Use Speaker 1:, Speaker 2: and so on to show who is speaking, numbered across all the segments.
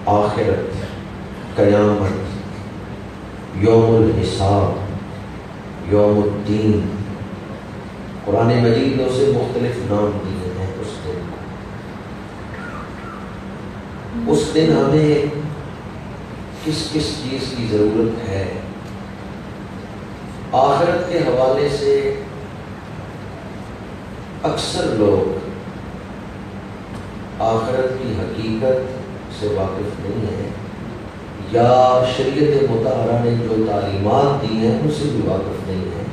Speaker 1: آخرت، قیامت، یوم الحساب، یوم الدین، قرآن مجید نے اسے مختلف نام دیے ہیں۔ اس دن ہمیں کس کس چیز کی ضرورت ہے؟ آخرت کے حوالے سے اکثر لوگ آخرت کی حقیقت سے واقف نہیں ہیں، یا شریعت مطہرہ نے جو تعلیمات دی ہیں ان سے بھی واقف نہیں ہیں۔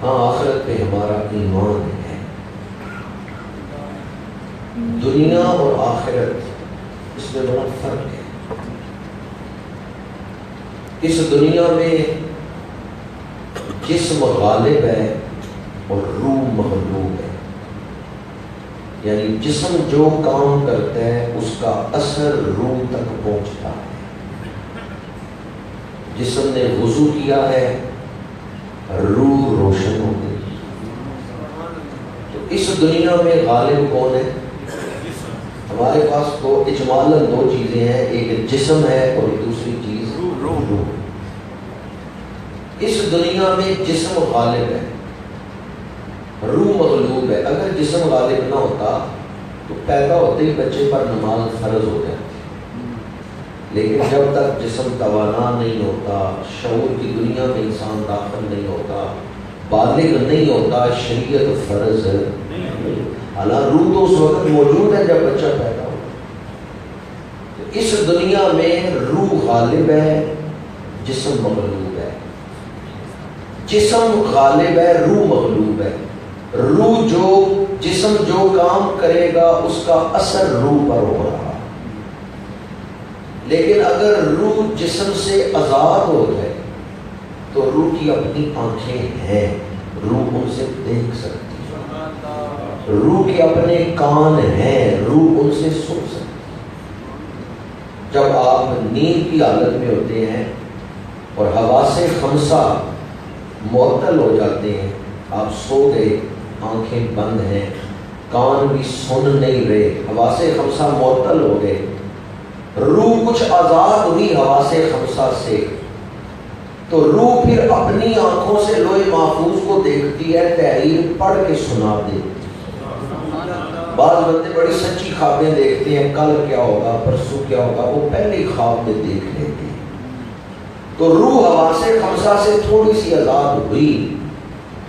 Speaker 1: ہاں، آخرت پہ ہمارا ایمان ہے۔ دنیا اور آخرت، اس میں بڑا فرق ہے۔ اس دنیا میں جسم غالب ہے اور روح مغلوب ہے، یعنی جسم جو کام کرتا ہے اس کا اثر روح تک پہنچتا ہے۔ جسم نے وضو کیا ہے، روح روشن ہو گئی۔ تو اس دنیا میں غالب کون ہے؟ ہمارے پاس تو اجمالاً دو چیزیں ہیں، ایک جسم ہے اور دوسری چیز روح۔ اس دنیا میں جسم غالب ہے، روح مغلوب ہے۔ اگر جسم غالب نہ ہوتا تو پیدا ہوتے ہی بچے پر نماز فرض ہو جاتی، لیکن جب تک جسم توانا نہیں ہوتا، شعور کی دنیا میں انسان داخل نہیں ہوتا، بالغ نہیں ہوتا، شریعت فرض نہیں۔ حالانکہ روح تو اس وقت موجود ہے جب بچہ پیدا ہو۔ اس دنیا میں روح غالب ہے، جسم مغلوب ہے۔ جسم غالب ہے، روح مغلوب ہے۔ روح جسم جو کام کرے گا اس کا اثر روح پر ہو رہا، لیکن اگر روح جسم سے آزاد ہو جائے تو روح کی اپنی آنکھیں ہیں، روح ان سے دیکھ سکتی ہے، روح کے اپنے کان ہیں، روح ان سے سن سکتی ہے۔ جب آپ نیند کی حالت میں ہوتے ہیں اور حواس خمسہ معطل ہو جاتے ہیں، آپ سو گئے، آنکھیں بند ہیں، کان بھی سن نہیں رہے، حواس خمسہ معطل ہو گئے، روح کچھ آزاد ہوئی حواس خمسہ سے، تو روح پھر اپنی آنکھوں سے لوح محفوظ کو دیکھتی ہے، تحریر پڑھ کے سنا دیتی۔ بعض بندے بڑی سچی خوابیں دیکھتے ہیں، کل کیا ہوگا، پرسوں کیا ہوگا، وہ پہلے ہی خواب میں دیکھ لیتے ہیں۔ تو روح حواس خمسہ سے تھوڑی سی آزاد ہوئی،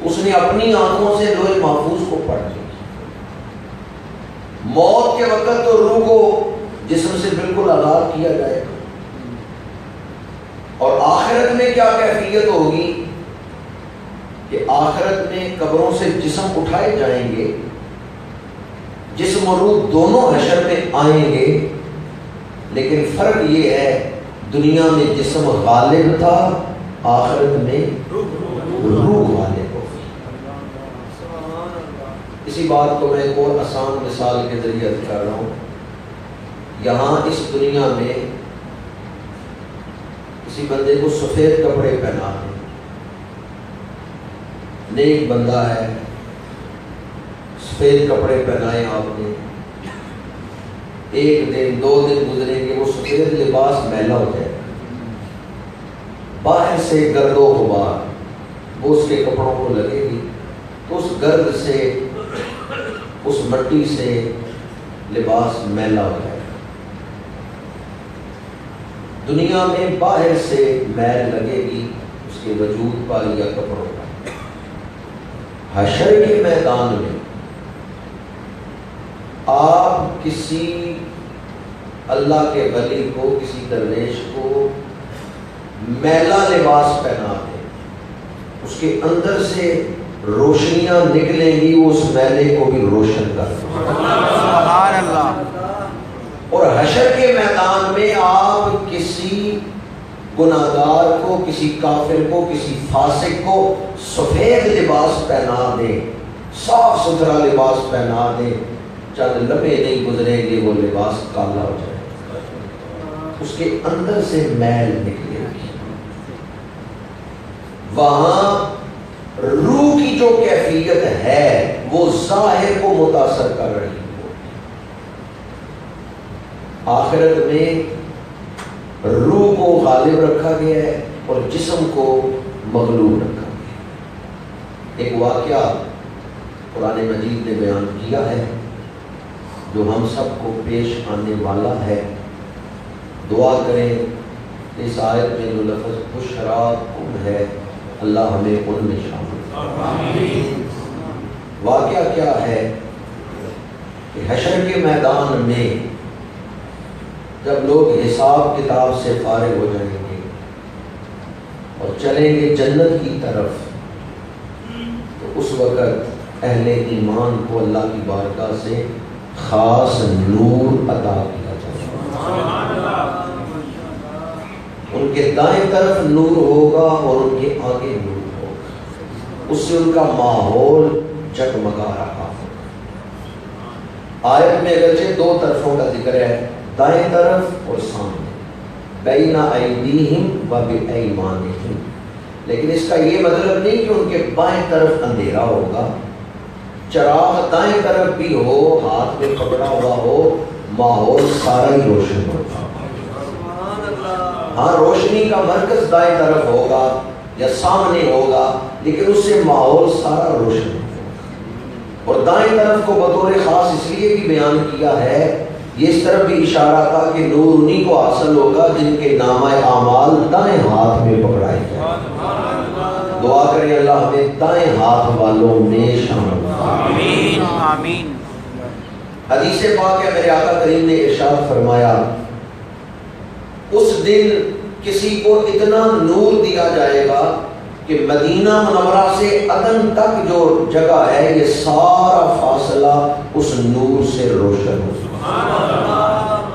Speaker 1: اس نے اپنی آنکھوں سے لوح محفوظ کو پڑھ لیا۔ موت کے وقت تو روح کو جسم سے بالکل آزاد کیا جائے گا۔ اور آخرت میں کیا کیفیت ہوگی کہ آخرت میں قبروں سے جسم اٹھائے جائیں گے، جسم اور روح دونوں حشر میں آئیں گے، لیکن فرق یہ ہے دنیا میں جسم غالب تھا، آخرت میں روح غالب ہوگی۔ اسی بات کو میں ایک اور آسان مثال کے ذریعے عرض کر رہا ہوں۔ یہاں اس دنیا میں کسی بندے کو سفید کپڑے پہنا دیں، نیک بندہ ہے، سفید کپڑے پہنائے آپ نے، ایک دن دو دن گزریں گے، وہ سفید لباس میلا ہو جائے گا، باہر سے گرد و غبار وہ اس کے کپڑوں کو لگے گی، تو اس گرد سے، اس مٹی سے لباس میلا ہو جائے گا۔ دنیا میں باہر سے میل لگے گی اس کے وجود پر یا کپڑوں پر، حشر کے میدان میں آپ کسی اللہ کے ولی کو، کسی درویش کو میلا لباس پہنا دیں، اس کے اندر سے روشنیاں نکلیں گی، وہ اس میلے کو بھی روشن کر دیں۔ سبحان اللہ۔ اور حشر کے میدان میں آپ کسی گناہگار کو، کسی کافر کو، کسی فاسق کو سفید لباس پہنا دیں، صاف ستھرا لباس پہنا دیں، چند لمحے نہیں گزریں گے وہ لباس کالا ہو جائے، اس کے اندر سے میل نکلے گی۔ وہاں روح کی جو کیفیت ہے وہ ظاہر کو متاثر کر رہی ہے۔ آخرت میں روح کو غالب رکھا گیا ہے اور جسم کو مغلوب رکھا گیا ہے۔ ایک واقعہ قرآن مجید نے بیان کیا ہے جو ہم سب کو پیش آنے والا ہے۔ دعا کریں اس آیت میں جو لفظ بشراکم ہے اللہ ہمیں ان میں شامل۔ واقعہ کیا ہے کہ حشر کے میدان میں جب لوگ حساب کتاب سے فارغ ہو جائیں گے اور چلیں گے جنت کی طرف، تو اس وقت اہل ایمان کو اللہ کی بارگاہ سے خاص نور عطا کیا جائے گا۔ ان کے دائیں طرف نور ہوگا اور ان کے آگے نور ہوگا، اس سے ان کا ماحول جگمگا رہا ہوگا۔ آیت میں اگرچہ دو طرفوں کا ذکر ہے، دائیں طرف اور سامنے، بین ایدیہم و بایمانہم، لیکن اس کا یہ مطلب نہیں کہ ان کے بائیں طرف اندھیرا ہوگا۔ چراغ دائیں طرف بھی ہو، ہاتھ میں پکڑا ہوا ہو، ماحول سارا ہی روشن ہوگا۔ ہاں، روشنی کا مرکز دائیں طرف ہوگا یا سامنے ہوگا، لیکن اس سے ماحول سارا روشن ہوگا۔ اور دائیں طرف کو بطور خاص اس لیے بھی بیان کیا ہے، یہ اس طرف بھی اشارہ تھا کہ نور انہی کو حاصل ہوگا جن کے نامہ اعمال دائیں ہاتھ میں پکڑائے جائیں۔ دعا کریں اللہ ہمیں دائیں ہاتھ والوں میں شامل۔
Speaker 2: آمین آمین۔
Speaker 1: حدیث پاک ہے، میرے آقا کریم نے ارشاد فرمایا اس دن کسی کو اتنا نور دیا جائے گا کہ مدینہ منورہ سے عدن تک جو جگہ ہے یہ سارا فاصلہ اس نور سے روشن ہو۔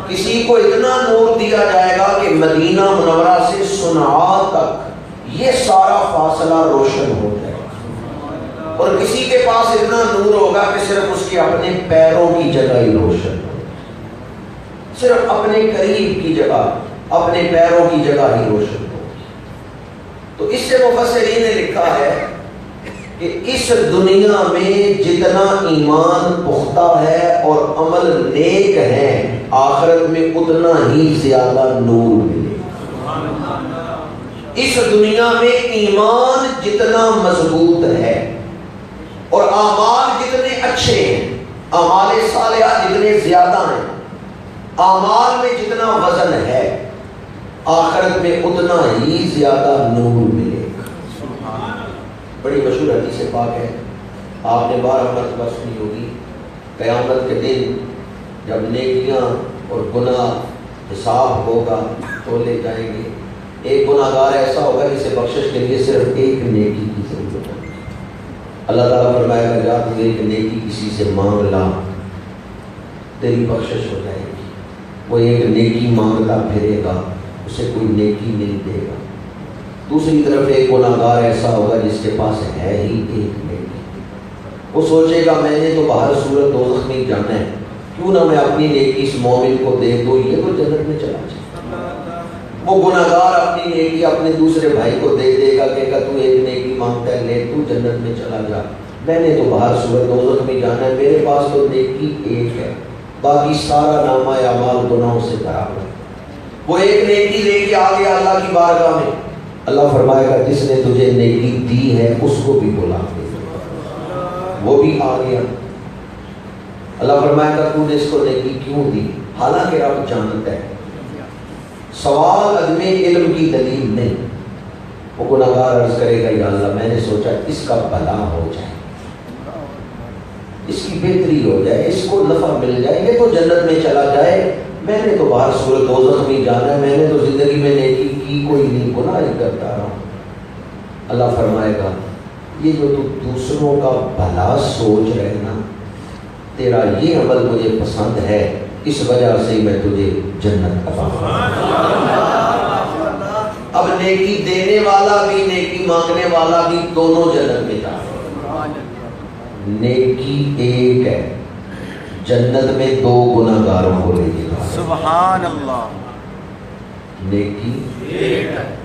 Speaker 1: کسی کو اتنا نور دیا جائے گا کہ مدینہ منورہ سے صنعاء تک یہ سارا فاصلہ روشن ہو جائے گا، اور کسی کے پاس اتنا نور ہوگا کہ صرف اس کے اپنے پیروں کی جگہ ہی روشن ہو، صرف اپنے قریب کی جگہ، اپنے پیروں کی جگہ ہی روشن ہو۔ تو اس سے مفسرین نے لکھا ہے کہ اس دنیا میں جتنا ایمان پختہ ہے اور عمل نیک ہے، آخرت میں اتنا ہی زیادہ نور ملے گا۔ اس دنیا میں ایمان جتنا مضبوط ہے اور اعمال جتنے اچھے ہیں، اعمال صالحہ جتنے زیادہ ہیں، اعمال میں جتنا وزن ہے، آخرت میں اتنا ہی زیادہ نور ملے گا۔ بڑی مشہور حدیث پاک ہے، آپ نے 12 مرتبہ سنی ہوگی۔ قیامت کے دن جب نیکیاں اور گناہ حساب ہوگا تو لے جائیں گے، ایک گناہ گار ایسا ہوگا جسے بخشش کے لیے صرف ایک نیکی کی ضرورت ہے۔ اللہ تعالیٰ فرمائے گا جا تو ایک نیکی کسی سے مانگ لا، تیری بخشش ہو جائے گی۔ وہ ایک نیکی مانگتا پھرے گا، اسے کوئی نیکی نہیں دے گا۔ دوسری طرف ایک گناہ گار ایسا ہوگا جس کے پاس ہے ہی ایک نیکی، وہ سوچے گا میں نے تو باہر صورت دوزخ میں جانا ہے، کیوں نہ میں اپنی نیکی اس مومن کو دے دوں، یہ تو جنت میں چلا جائے۔ وہ گناہ گار اپنی نیکی اپنے دوسرے بھائی کو دے دے گا کہ تو ایک نیکی مانگتا ہے، لے تو جنت میں چلا جا، میں نے تو باہر صورت دوزخ میں جانا ہے، میرے پاس تو نیکی ایک ہے، باقی سارا نامہ اعمال گناہوں سے بھرا ہوا ہے۔ وہ ایک نیکی لے کے آ گیا اللہ کی بارگاہ میں، اللہ فرمائے گا جس نے تجھے نیکی دی ہے اس کو بھی بلا دے، وہ بھی آ گیا۔ اللہ فرمائے گا تو نے اس کو نیکی کیوں دی؟ حالانکہ رب جانتا ہے، سوال عدم علم کی دلیل نہیں۔ وہ گناہ گار عرض کرے گا یا اللہ میں نے سوچا اس کا بھلا ہو جائے، اس کی بہتری ہو جائے، اس کو نفع مل جائے، یہ تو جنت میں چلا جائے، میں نے تو باہر صورت دوزخ میں جانا ہے، میں نے تو زندگی میں نیکی کی کوئی نہیں، گناہ ہی کرتا رہا ہوں۔ اللہ فرمائے گا یہ جو تو دوسروں کا بھلا سوچ رہے نا، تیرا یہ عمل مجھے پسند ہے، اس وجہ سے میں تجھے جنت عطا کروں۔ اب نیکی دینے والا بھی نیکی مانگنے والا بھی دونوں جنت میں جا رہے ہیں۔ نیکی ایک ہے، جنت میں دو گناہ گاروں کو لے کے جا۔
Speaker 2: سبحان اللہ۔
Speaker 1: نیکی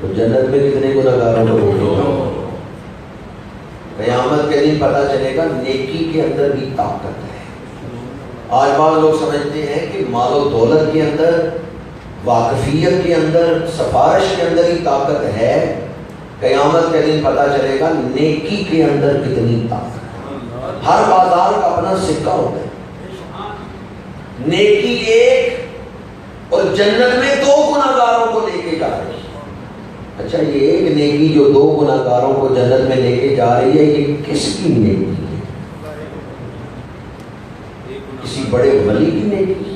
Speaker 1: تو جنت میں کتنے گناہ گاروں کو لے کے جا۔ قیامت کے دن پتہ چلے گا نیکی کے اندر بھی طاقت ہے۔ آج بعض لوگ سمجھتے ہیں کہ مال و دولت کے اندر واقفیت کے اندر، سفارش کے اندر ہی طاقت ہے، قیامت کے دن پتہ چلے گا نیکی کے اندر کتنی طاقت ہے۔ ہر بازار کا اپنا سکہ ہوتا ہے، نیکی ایک اور جنت میں 2 گناہگاروں کو لے کے جا رہی ہے۔ اچھا، یہ ایک نیکی جو 2 گناہگاروں کو جنت میں لے کے جا رہی ہے، یہ کس کی نیکی ہے؟ کسی بڑے ولی کی نیکی؟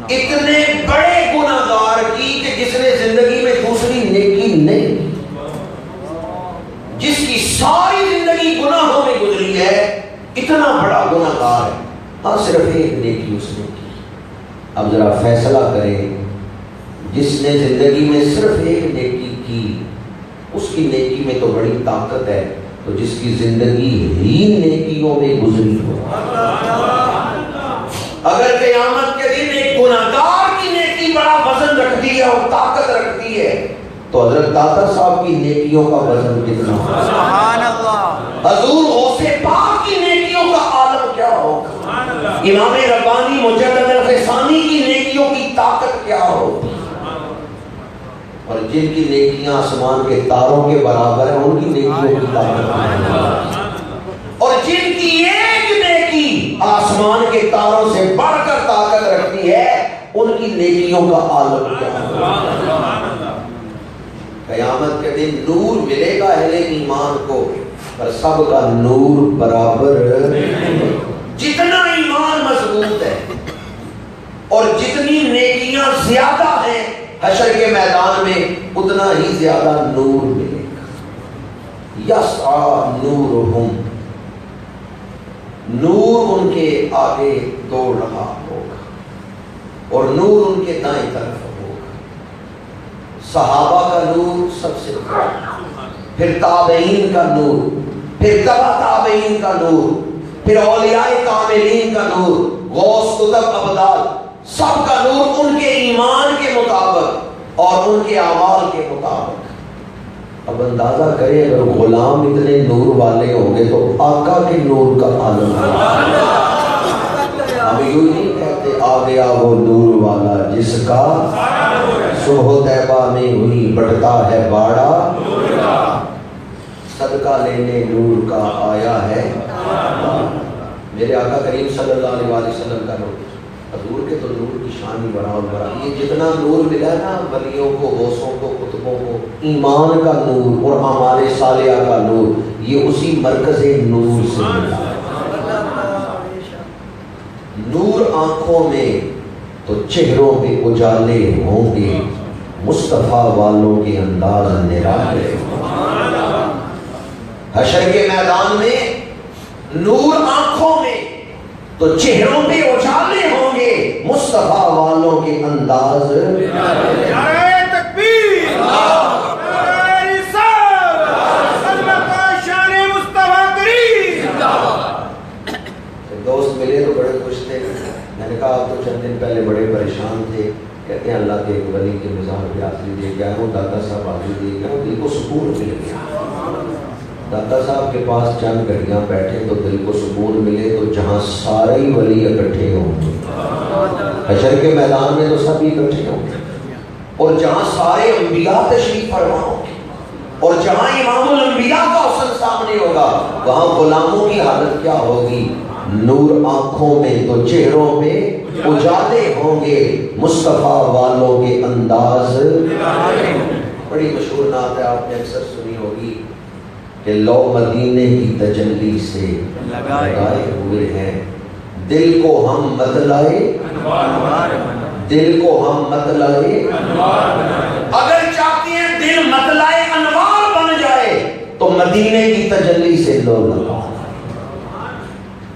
Speaker 1: اتنے بڑے گناہگار کی کہ جس نے زندگی میں دوسری نیکی نہیں کی، جس کی ساری زندگی گناہوں میں گزری ہے، اتنا بڑا گناہگار ہے، ہاں صرف ایک نیکی اس نے کی۔ اب ذرا فیصلہ کریں، جس نے زندگی میں صرف ایک نیکی کی، اس کی نیکی میں تو بڑی طاقت ہے، تو جس کی زندگی ہی نیکیوں میں گزری ہو، اگر قیامت کے دن ایک گناہگار کی نیکی بڑا وزن رکھتی ہے اور طاقت رکھتی ہے، تو حضرت داتا صاحب کی نیکیوں کا وزن کتنا ہوگا؟
Speaker 2: سبحان اللہ۔
Speaker 1: حضور غوث پاک کی نیکیوں کا عالم کیا ہوگا؟ امام ربانی مجدد الفسانی کی نیکیوں کی طاقت کیا ہوگی؟ اور جن کی نیکیاں آسمان کے تاروں کے برابر ہیں، ان کی نیکیوں کی طاقت ہے، اور جن کی ایک نیکی آسمان کے تاروں سے بڑھ کر طاقت رکھتی ہے، ان کی نیکیوں کا عالم کیا ہوگا؟ قیامت کے دن نور ملے گا اہل ایمان کو، پر سب کا نور برابر، جتنا ایمان مضبوط ہے اور جتنی نیکیاں زیادہ ہیں حشر کے میدان میں، اتنا ہی زیادہ نور ملے گا۔ یسعی نورہم، نور ان کے آگے دوڑ رہا ہوگا اور نور ان کے دائیں طرف ہوگا۔ صحابہ کا نور سب سے پھر تابعین کا نور، پھر تبع تابعین کا نور، پھر اولیاء کاملین کا نور، غوث قطب ابدال، سب کا نور ان کے ایمان کے مطابق اور ان کے اعمال کے مطابق۔ اب اندازہ کریں اگر غلام اتنے نور والے ہوں گے تو آقا کے نور کا عالم ہوگا۔ ہم یوں نہیں کہتے آ گیا وہ نور والا جس کا صبح طیبہ میں ہوئی بڑھتا ہے باڑا، صدقہ لینے نور کا آیا ہے۔ میرے آقا کریم صلی اللہ علیہ وسلم کا نور، حضور کے تو نور کی شان ہی بڑا اور بڑا۔ یہ جتنا نور ملا ہے نا ولیوں کو، غوثوں کو، قطبوں کو، ایمان کا نور اور اعمال صالحہ کا نور، یہ اسی مرکز نور سے ملا۔ نور آنکھوں میں تو چہروں پہ اجالے ہوں گے، مصطفیٰ والوں کے انداز نرالے۔ حشر کے میدان میں نور آنکھوں میں تو چہروں پہ اجالے ہوں گے، مصطفیٰ والوں کے انداز
Speaker 3: نعرہ تکبیر، نعرہ رسالت، عظمت شان مصطفیٰ کریم۔
Speaker 1: دوست ملے تو بڑے خوش تھے، میں نے کہا آپ تو چند دن پہلے بڑے پریشان تھے، کہتے ہیں اللہ کے ایک ولی کے مزار پہ حاضری دے گیا ہوں، داتا صاحب حاضری دے گیا ہوں، دل کو سکون مل گیا۔ داتا صاحب کے پاس چند گھڑیاں بیٹھے تو دل کو سکون ملے، تو جہاں سارے ہی ولی اکٹھے ہوں گے، حشر کے میدان میں تو سب اکٹھے ہوں گے، اور جہاں سارے انبیاء تشریف فرما ہوں گے، اور جہاں امام الانبیاء کا حسن سامنے ہوگا، وہاں غلاموں کی حالت کیا ہوگی؟ نور آنکھوں میں تو چہروں پہ اجالے ہوں گے، مصطفیٰ والوں کے انداز۔ بڑی مشہور نعت ہے، آپ نے اکثر سنی ہوگی کہ لو مدینے کی تجلی سے لگائے ہوئے ہیں، دل کو ہم مت لائے، دل کو ہم مت لائے۔ اگر چاہتی ہیں دل مت لائے انوار بن جائے تو مدینے کی تجلی سے لو لگاؤ۔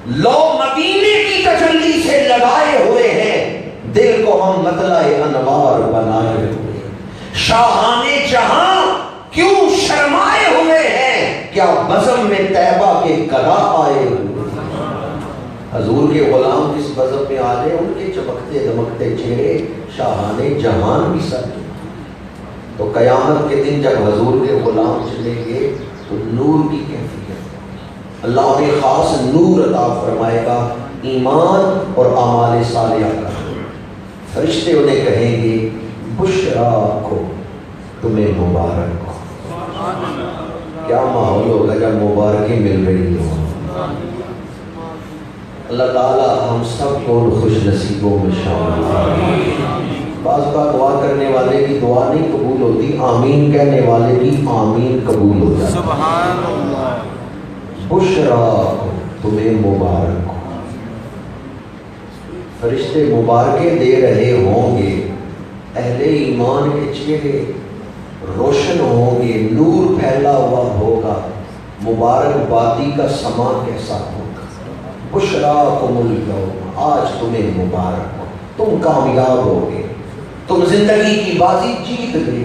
Speaker 1: لو مدینے کی تجلی سے لگائے ہوئے ہیں، دل کو ہم مت لائے انوار بنائے ہوئے۔ شاہان جہاں کیوں شرمائے ہوئے ہیں، کیا بزم میں طیبہ کے گدا آئے ہوئے۔ حضور کے غلام جس بزم میں آ جائے، ان کے چمکتے دمکتے چہرے شاہان جہان بھی سب۔ تو قیامت کے دن جب حضور کے غلام چلیں گے تو نور کی کیفیت، اللہ انہیں خاص نور عطا فرمائے گا، ایمان اور اعمال صالحہ کا۔ فرشتے انہیں کہیں گے بشرا کو تمہیں مبارک ہو. کیا ماحول ہوگا جب مبارکیں مل رہی ہوں. اللہ تعالیٰ ہم سب کو خوش نصیبوں میں شامل کرے. بعض کا دعا کرنے والے کی دعا نہیں قبول ہوتی، آمین کہنے والے کی آمین قبول ہو جاتی.
Speaker 2: سبحان اللہ.
Speaker 1: بشرا کو تمہیں مبارک ہو. فرشتے مبارکیں دے رہے ہوں گے، اہل ایمان کے چہرے روشن ہوں گے، نور پھیلا ہوا ہوگا. مبارک بادی کا سما کیسا ہوگا. بشراکم الیوم، آج تمہیں مبارک ہو، تم کامیاب ہوگے، تم زندگی کی بازی جیت گئے،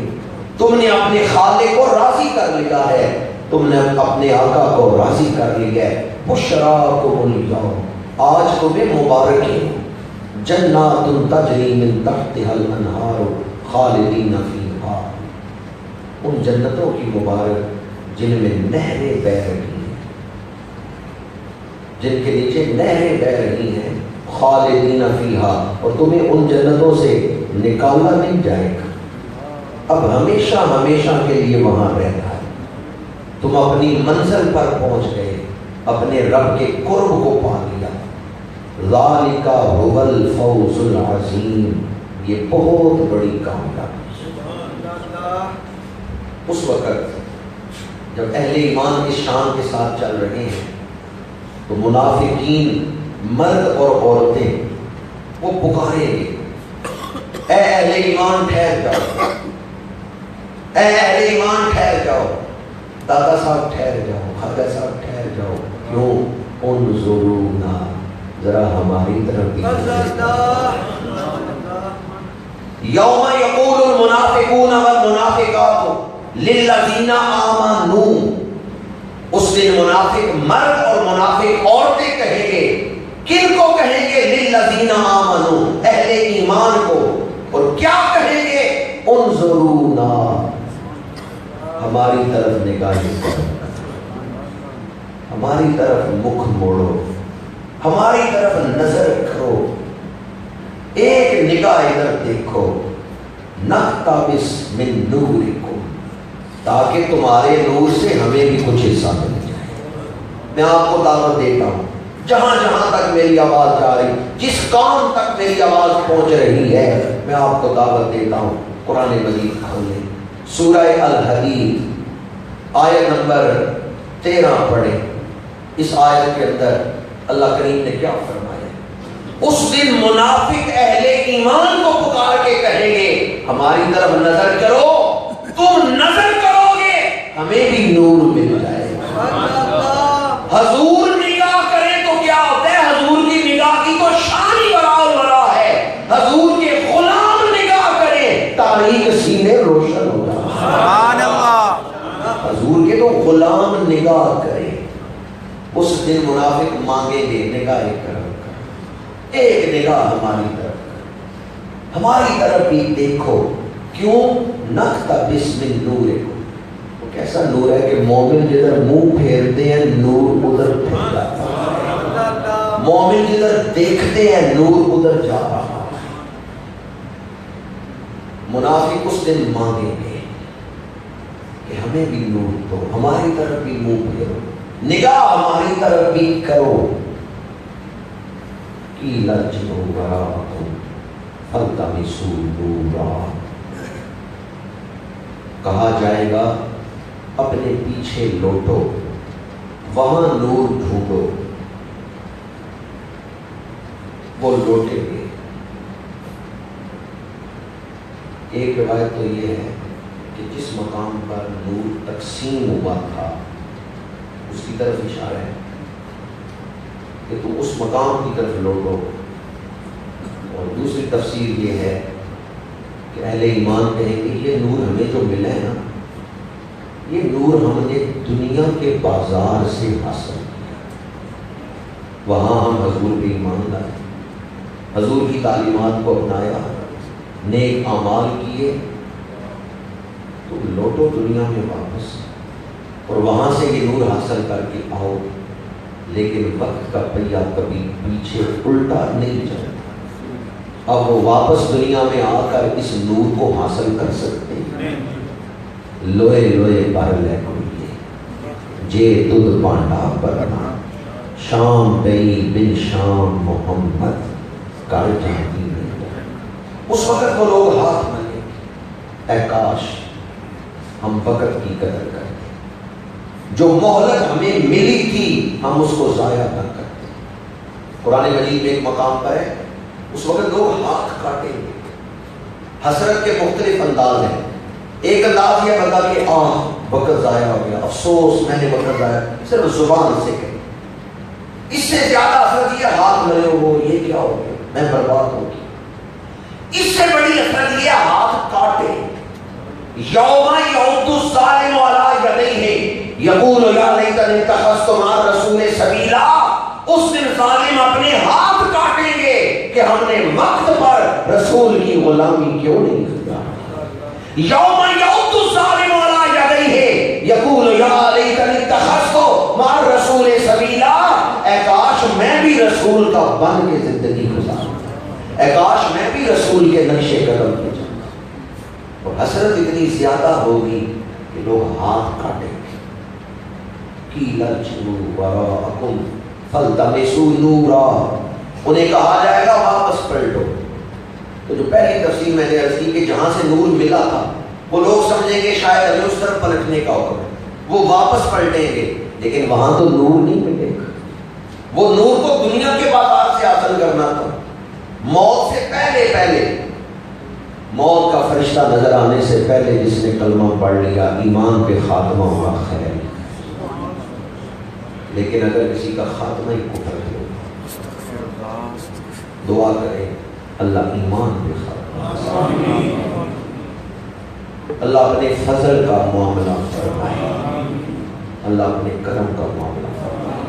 Speaker 1: تم نے اپنے خالق کو راضی کر لیا ہے، تم نے اپنے آقا کو راضی کر لیا ہے. بشراکم الیوم، آج تمہیں مبارک ہے. جنات تجری من تحتها الانہار خالدین فیہا، ان جنتوں کی مبارک جن میں نہریں بہ رہی ہیں، جن کے نیچے نہریں بہ رہی ہیں. خالدین فیہا، اور تمہیں ان جنتوں سے نکالا نہیں جائے گا، اب ہمیشہ ہمیشہ کے لیے وہاں رہنا ہے. تم اپنی منزل پر پہنچ گئے، اپنے رب کے قرب کو پا لیا. ذالک هو الفوز العظیم، یہ بہت بڑی کامیابی. اس وقت جب اہل ایمان کی شان کے ساتھ چل رہے ہیں تو منافقین مرد اور عورتیں وہ پکاریں گے اے اہل ایمان ٹھہر جاؤ، اے اہل ایمان ٹھہر جاؤ، دادا صاحب ٹھہر جاؤ، خواجہ صاحب ٹھہر جاؤ. کیوں؟ انظرونا، ذرا ہماری طرف بھی. یوم یقول المنافقون والمنافقات للذین آمنوا، اس دن منافق مرد اور منافق عورتیں کہیں گے. کن کو کہیں گے؟ للذین آمنوا، اہل ایمان کو. اور کیا کہیں گے؟ انظرونا، ہماری طرف نگاہیں کرو، ہماری طرف مکھ موڑو، ہماری طرف نظر کرو، ایک نگاہ ادھر دیکھو. نقتبس من نورکم، تاکہ تمہارے نور سے ہمیں بھی کچھ حصہ مل جائے. میں آپ کو دعوت دیتا ہوں، جہاں جہاں تک میری آواز جا رہی، جس کام تک میری آواز پہنچ رہی ہے، میں آپ کو دعوت دیتا ہوں قرآن مجید کھولیں. سورہ الحدید آیت نمبر 13 پڑھیں. اس آیت کے اندر اللہ کریم نے کیا فرمایا؟ اس دن منافق اہل ایمان کو پکار کے کہیں گے ہماری طرف نظر کرو، تم نظر کرو گے ہمیں بھی نور مل جائے گا. حضور نگاہ کریں تو کیا ہوتا ہے؟ حضور کی نگاہ کی تو شان ہی بڑا ہے. حضور کے غلام نگاہ کریں، تاریک سینے روشن ہو جائے.
Speaker 2: سبحان اللہ.
Speaker 1: حضور کے تو غلام نگاہ کریں. اس دن منافق مانگیں گے نگاہ کرو، ایک نگاہ ہماری طرف، ہماری طرف بھی دیکھو. کیوں؟ نقتبس من نورکم، وہ کیسا نور ہے کہ مومن جدھر منہ پھیرتے ہیں نور ادھر پھیر جاتا ہے، مومن جدھر دیکھتے ہیں نور ادھر جا رہا ہے. منافق اس دن مانگیں گے کہ ہمیں بھی نور دو، ہماری طرف بھی منہ پھیرو، نگاہ ہماری طرف بھی کرو. قیل ارجعوا وراءکم فالتمسوا نورا، کہا جائے گا اپنے پیچھے لوٹو، وہاں نور ڈھونڈو. وہ لوٹیں گے. ایک روایت تو یہ ہے کہ جس مقام پر نور تقسیم ہوا تھا اس کی طرف اشارہ ہے کہ تم اس مقام کی طرف لوٹو. اور دوسری تفسیر یہ ہے کہ اہل ایمان کہیں گے یہ نور ہمیں جو ملا ہے نا، یہ نور ہم نے دنیا کے بازار سے حاصل کیا. وہاں ہم حضور پہ ایمان لائے، حضور کی تعلیمات کو اپنایا، نیک اعمال کیے. تم لوٹو دنیا میں واپس اور وہاں سے یہ نور حاصل کر کے آؤ. لیکن وقت کا پہیہ کبھی پیچھے الٹا نہیں چلتا. اب وہ واپس دنیا میں آ کر اس نور کو حاصل کر سکتے ہیں؟ لوئے لوئے بھر لے کوئی جے دودھ پانڈا برنا شام گئی بن شام محمد کر جاتی نہیں۔ اس وقت وہ لوگ ہاتھ ملے، اے کاش ہم وقت کی قدر کرتے، جو مہلت ہمیں ملی تھی ہم اس کو ضائع نہ کرتے۔ قرآن مجید میں ایک مقام پر ہے اس وقت لوگ ہاتھ کاٹیں گے۔ حسرت کے مختلف انداز ہیں۔ ایک انداز یہ بتا کہ وقت ضائع ہو گیا، افسوس میں نے وقت ضائع، صرف زبان سے کہ اس سے زیادہ حسرت یہ ہاتھ ملے ہو، یہ کیا ہو گیا، میں برباد ہو گیا۔ اس سے بڑی حسرت یہ ہاتھ کاٹے۔ یوم یعض الظالم علی یدیہ یقول یا لیتنی اتخذت مع الرسول سبیلا۔ اس دن ظالم اپنے ہاتھ کاٹیں گے کہ ہم نے وقت پر رسول کی غلامی کیوں نہیں کیا۔ یوم یعض الظالم علی یدیہ یقول یا لیتنی اتخذت مع الرسول سبیلا۔ اے کاش میں بھی رسول کا بن کے زندگی گزاروں، اے کاش میں بھی رسول کے نقش قدم پہ جاؤں۔ اور حسرت اتنی زیادہ ہوگی کہ لوگ ہاتھ کاٹیں گے۔ قیل ارجعوا وراءکم فالتمسوا نورا، انہیں کہا جائے گا واپس پلٹو۔ تو جو پہلی تفسیر میں نے عرض کی کہ جہاں سے نور ملا تھا وہ لوگ سمجھیں گے شاید ہمیں اس طرف پلٹنے کا حکم ہے، وہ واپس پلٹیں گے، لیکن وہاں تو نور نہیں ملے گا۔ وہ نور کو دنیا کے بازار سے حاصل کرنا تھا، موت سے پہلے موت کا فرشتہ نظر آنے سے پہلے جس نے کلمہ پڑھ لیا ایمان پہ خاتمہ ہوا خیر، لیکن اگر کسی کا خاتمہ ہی کفر ہو، دعا کریں اللہ ایمان پہ خاتمہ، اللہ اپنے فضل کا معاملہ فرمائے، اللہ اپنے کرم کا معاملہ فرمائے۔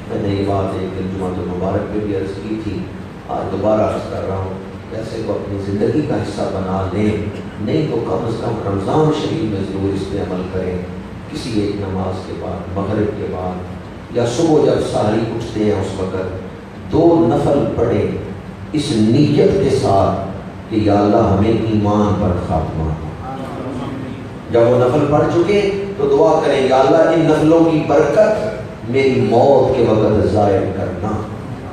Speaker 1: میں نے یہ بات ایک دن جمعہ المبارک پہ بھی عرض کی تھی، آج دوبارہ عرض کر رہا ہوں، جیسے وہ اپنی زندگی کا حصہ بنا لیں، نہیں تو کم از کم رمضان شریف میں ضرور اس پہ عمل کریں۔ کسی ایک نماز کے بعد، مغرب کے بعد یا صبح جب سحری اٹھتے ہیں اس وقت 2 نفل پڑھیں اس نیت کے ساتھ کہ یا اللہ ہمیں ایمان پر خاتمہ ہو۔ جب وہ نفل پڑھ چکے تو دعا کریں یا اللہ ان نفلوں کی برکت میری موت کے وقت ظاہر کرنا۔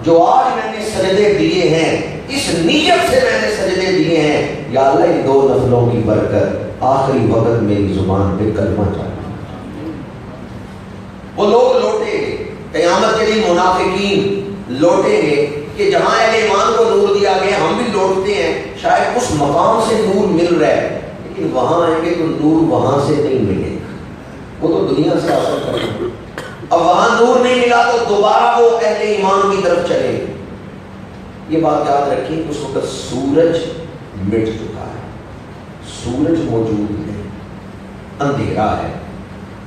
Speaker 1: جو آج میں نے سجدے دیے ہیں اس نیت سے میں نے سجدے دیے ہیں، یا اللہ ان 2 نفلوں کی برکت آخری وقت میری زبان پہ کلمہ چاہیے۔ وہ لوگ لوٹیں گے، قیامت کے دن منافقین لوٹیں گے کہ جہاں اہل ایمان کو نور دیا گیا ہم بھی لوٹتے ہیں، شاید اس مقام سے نور مل رہا ہے لیکن وہاں آئیں گے تو نور وہاں سے نہیں ملے گا، وہ تو دنیا سے حاصل کریں گے۔ اب وہاں نور نہیں ملا تو دوبارہ وہ اہل ایمان کی طرف چلے گے۔ یہ بات یاد رکھیں اس وقت سورج مٹ چکا ہے، سورج موجود نہیں، اندھیرا ہے،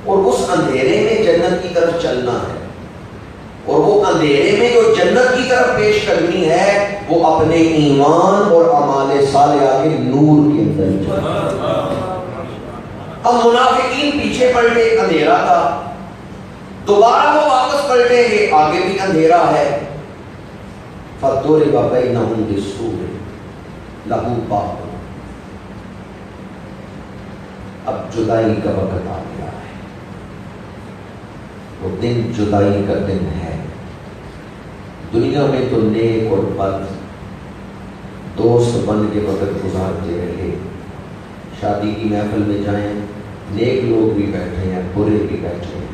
Speaker 1: اور اس اندھیرے میں جنت کی طرف چلنا ہے، اور وہ اندھیرے میں جو جنت کی طرف پیش قدمی ہے وہ اپنے ایمان اور اعمال صالحہ کے نور کے اندر چلنا۔ اب منافقین پیچھے پلٹے، اندھیرا تھا، دوبارہ وہ واپس پلٹیں گے، آگے بھی اندھیرا ہے۔ فَضُرِبَ بَيْنَهُمْ بِالسُّورِ لَهُ بَابٌ، اب جدائی کا وقت آ گیا ہے، وہ دن جدائی کا دن ہے۔ دنیا میں تو نیک اور بد دوست بن کے وقت گزارتے رہے، شادی کی محفل میں جائیں نیک لوگ بھی بیٹھے ہیں، برے بھی بیٹھے ہیں،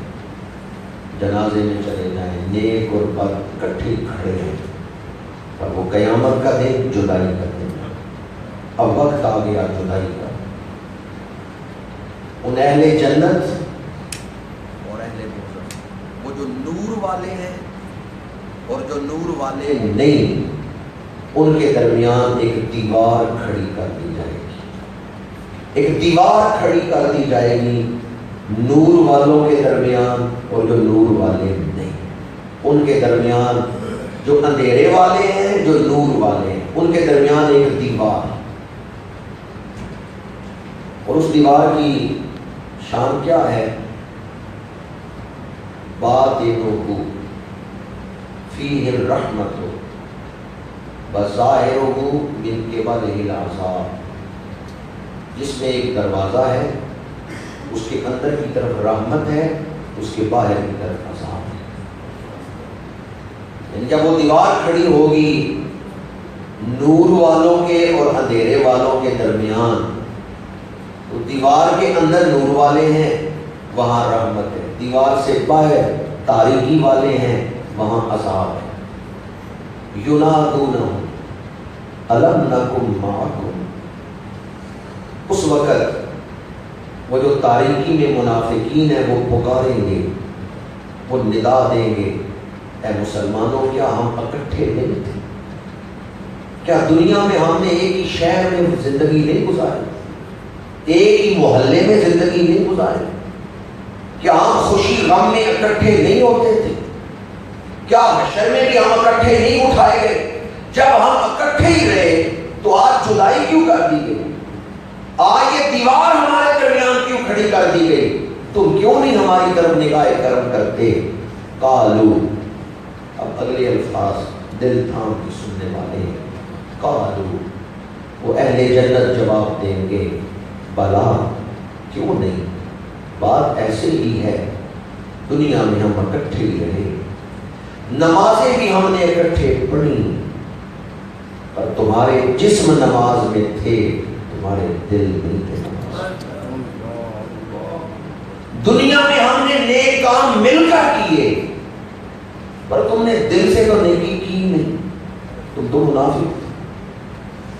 Speaker 1: جنازے میں چلے جائیں نیک اور بد اکٹھے کھڑے ہیں، اور وہ قیامت کا دن جدائی کا دن، اب وقت آ گیا جدائی کا۔ ان اہل جنت اور اہل دوزخ، وہ جو نور والے ہیں اور جو نور والے نہیں، ان کے درمیان ایک دیوار کھڑی کر دی جائے گی، ایک دیوار کھڑی کر دی جائے گی نور والوں کے درمیان اور جو نور والے نہیں، ان کے درمیان جو اندھیرے والے ہیں جو نور والے ہیں، ان کے درمیان ایک دیوار، اور اس دیوار کی شان کیا ہے؟ باطنہ فیہ الرحمۃ وَظَاهِرُهُ مِنْ قِبَلِهِ الْعَذَابُ، جس میں ایک دروازہ ہے، اس کے اندر کی طرف رحمت ہے، اس کے باہر کی طرف عذاب ہے۔ یعنی جب وہ دیوار کھڑی ہوگی نور والوں کے اور اندھیرے والوں کے درمیان، تو دیوار کے اندر نور والے ہیں، وہاں رحمت ہے، دیوار سے باہر تاریکی والے ہیں، وہاں عذاب ہے۔ یُنَادُونَهُمْ أَلَمْ نَكُنْ مَعَكُمْ، اس وقت وہ جو تاریکی میں منافقین ہیں وہ پکاریں گے، وہ ندا دیں گے، اے مسلمانوں کیا ہم اکٹھے نہیں تھے؟ کیا دنیا میں ہم نے ایک ہی شہر میں زندگی نہیں گزاری، ایک ہی محلے میں زندگی نہیں گزاری؟ کیا ہم خوشی غم میں اکٹھے نہیں ہوتے تھے؟ کیا حشر میں بھی ہم اکٹھے نہیں اٹھائے گئے؟ جب ہم اکٹھے ہی رہے تو آج جدائی کیوں کر دی گئی؟ آج یہ دیوار ہمارے درمیان کیوں کھڑی کر دی گئی؟ تم کیوں نہیں ہماری طرف نگاہ کرم کرتے؟ قالو، اب اگلے الفاظ دل تھام کے سننے والے ہیں۔ قالو، وہ اہل جنت جواب دیں گے، بلا، کیوں نہیں، بات ایسے ہی ہے، دنیا میں ہم اکٹھے ہی رہے، نمازیں بھی ہم نے اکٹھے پڑھی، پر تمہارے جسم نماز میں تھے، تمہارے دل نہیں تھے نماز۔ دنیا میں ہم نے نیک کام مل کر کیے، پر تم نے دل سے تو نیکی کی نہیں، تم تو منافق،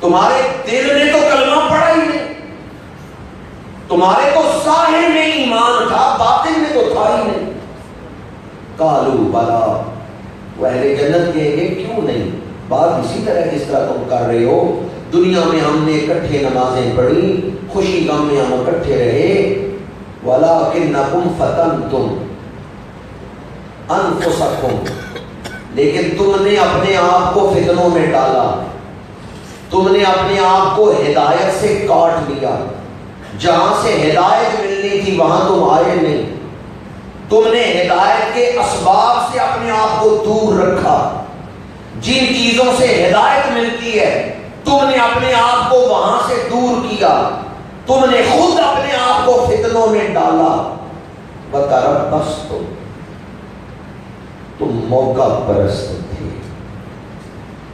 Speaker 1: تمہارے دل نے تو کلمہ پڑھا ہی نہیں، تمہارے تو ظاہر میں ایمان تھا، باطن میں تو تھا ہی نہیں۔ قالو بلا، وہ اہل جنت کہیں گے کیوں نہیں، بات اسی طرح جس طرح تم کر رہے ہو، دنیا میں ہم نے اکٹھے نمازیں پڑھی، خوشی غم میں ہم اکٹھے رہے، وَلَٰكِنَّكُمْ فَتَنْتُمْ أَنفُسَكُمْ، لیکن تم نے اپنے آپ کو فتنوں میں ڈالا، تم نے اپنے آپ کو ہدایت سے کاٹ لیا، جہاں سے ہدایت ملنی تھی وہاں تم آئے نہیں، تم نے ہدایت کے اسباب سے اپنے آپ کو دور رکھا، جن چیزوں سے ہدایت ملتی ہے تم نے اپنے آپ کو وہاں سے دور کیا، تم نے خود اپنے آپ کو فتنوں میں ڈالا۔ وَتَرَبَّصْتُمْ، تم موقع پرست تھے،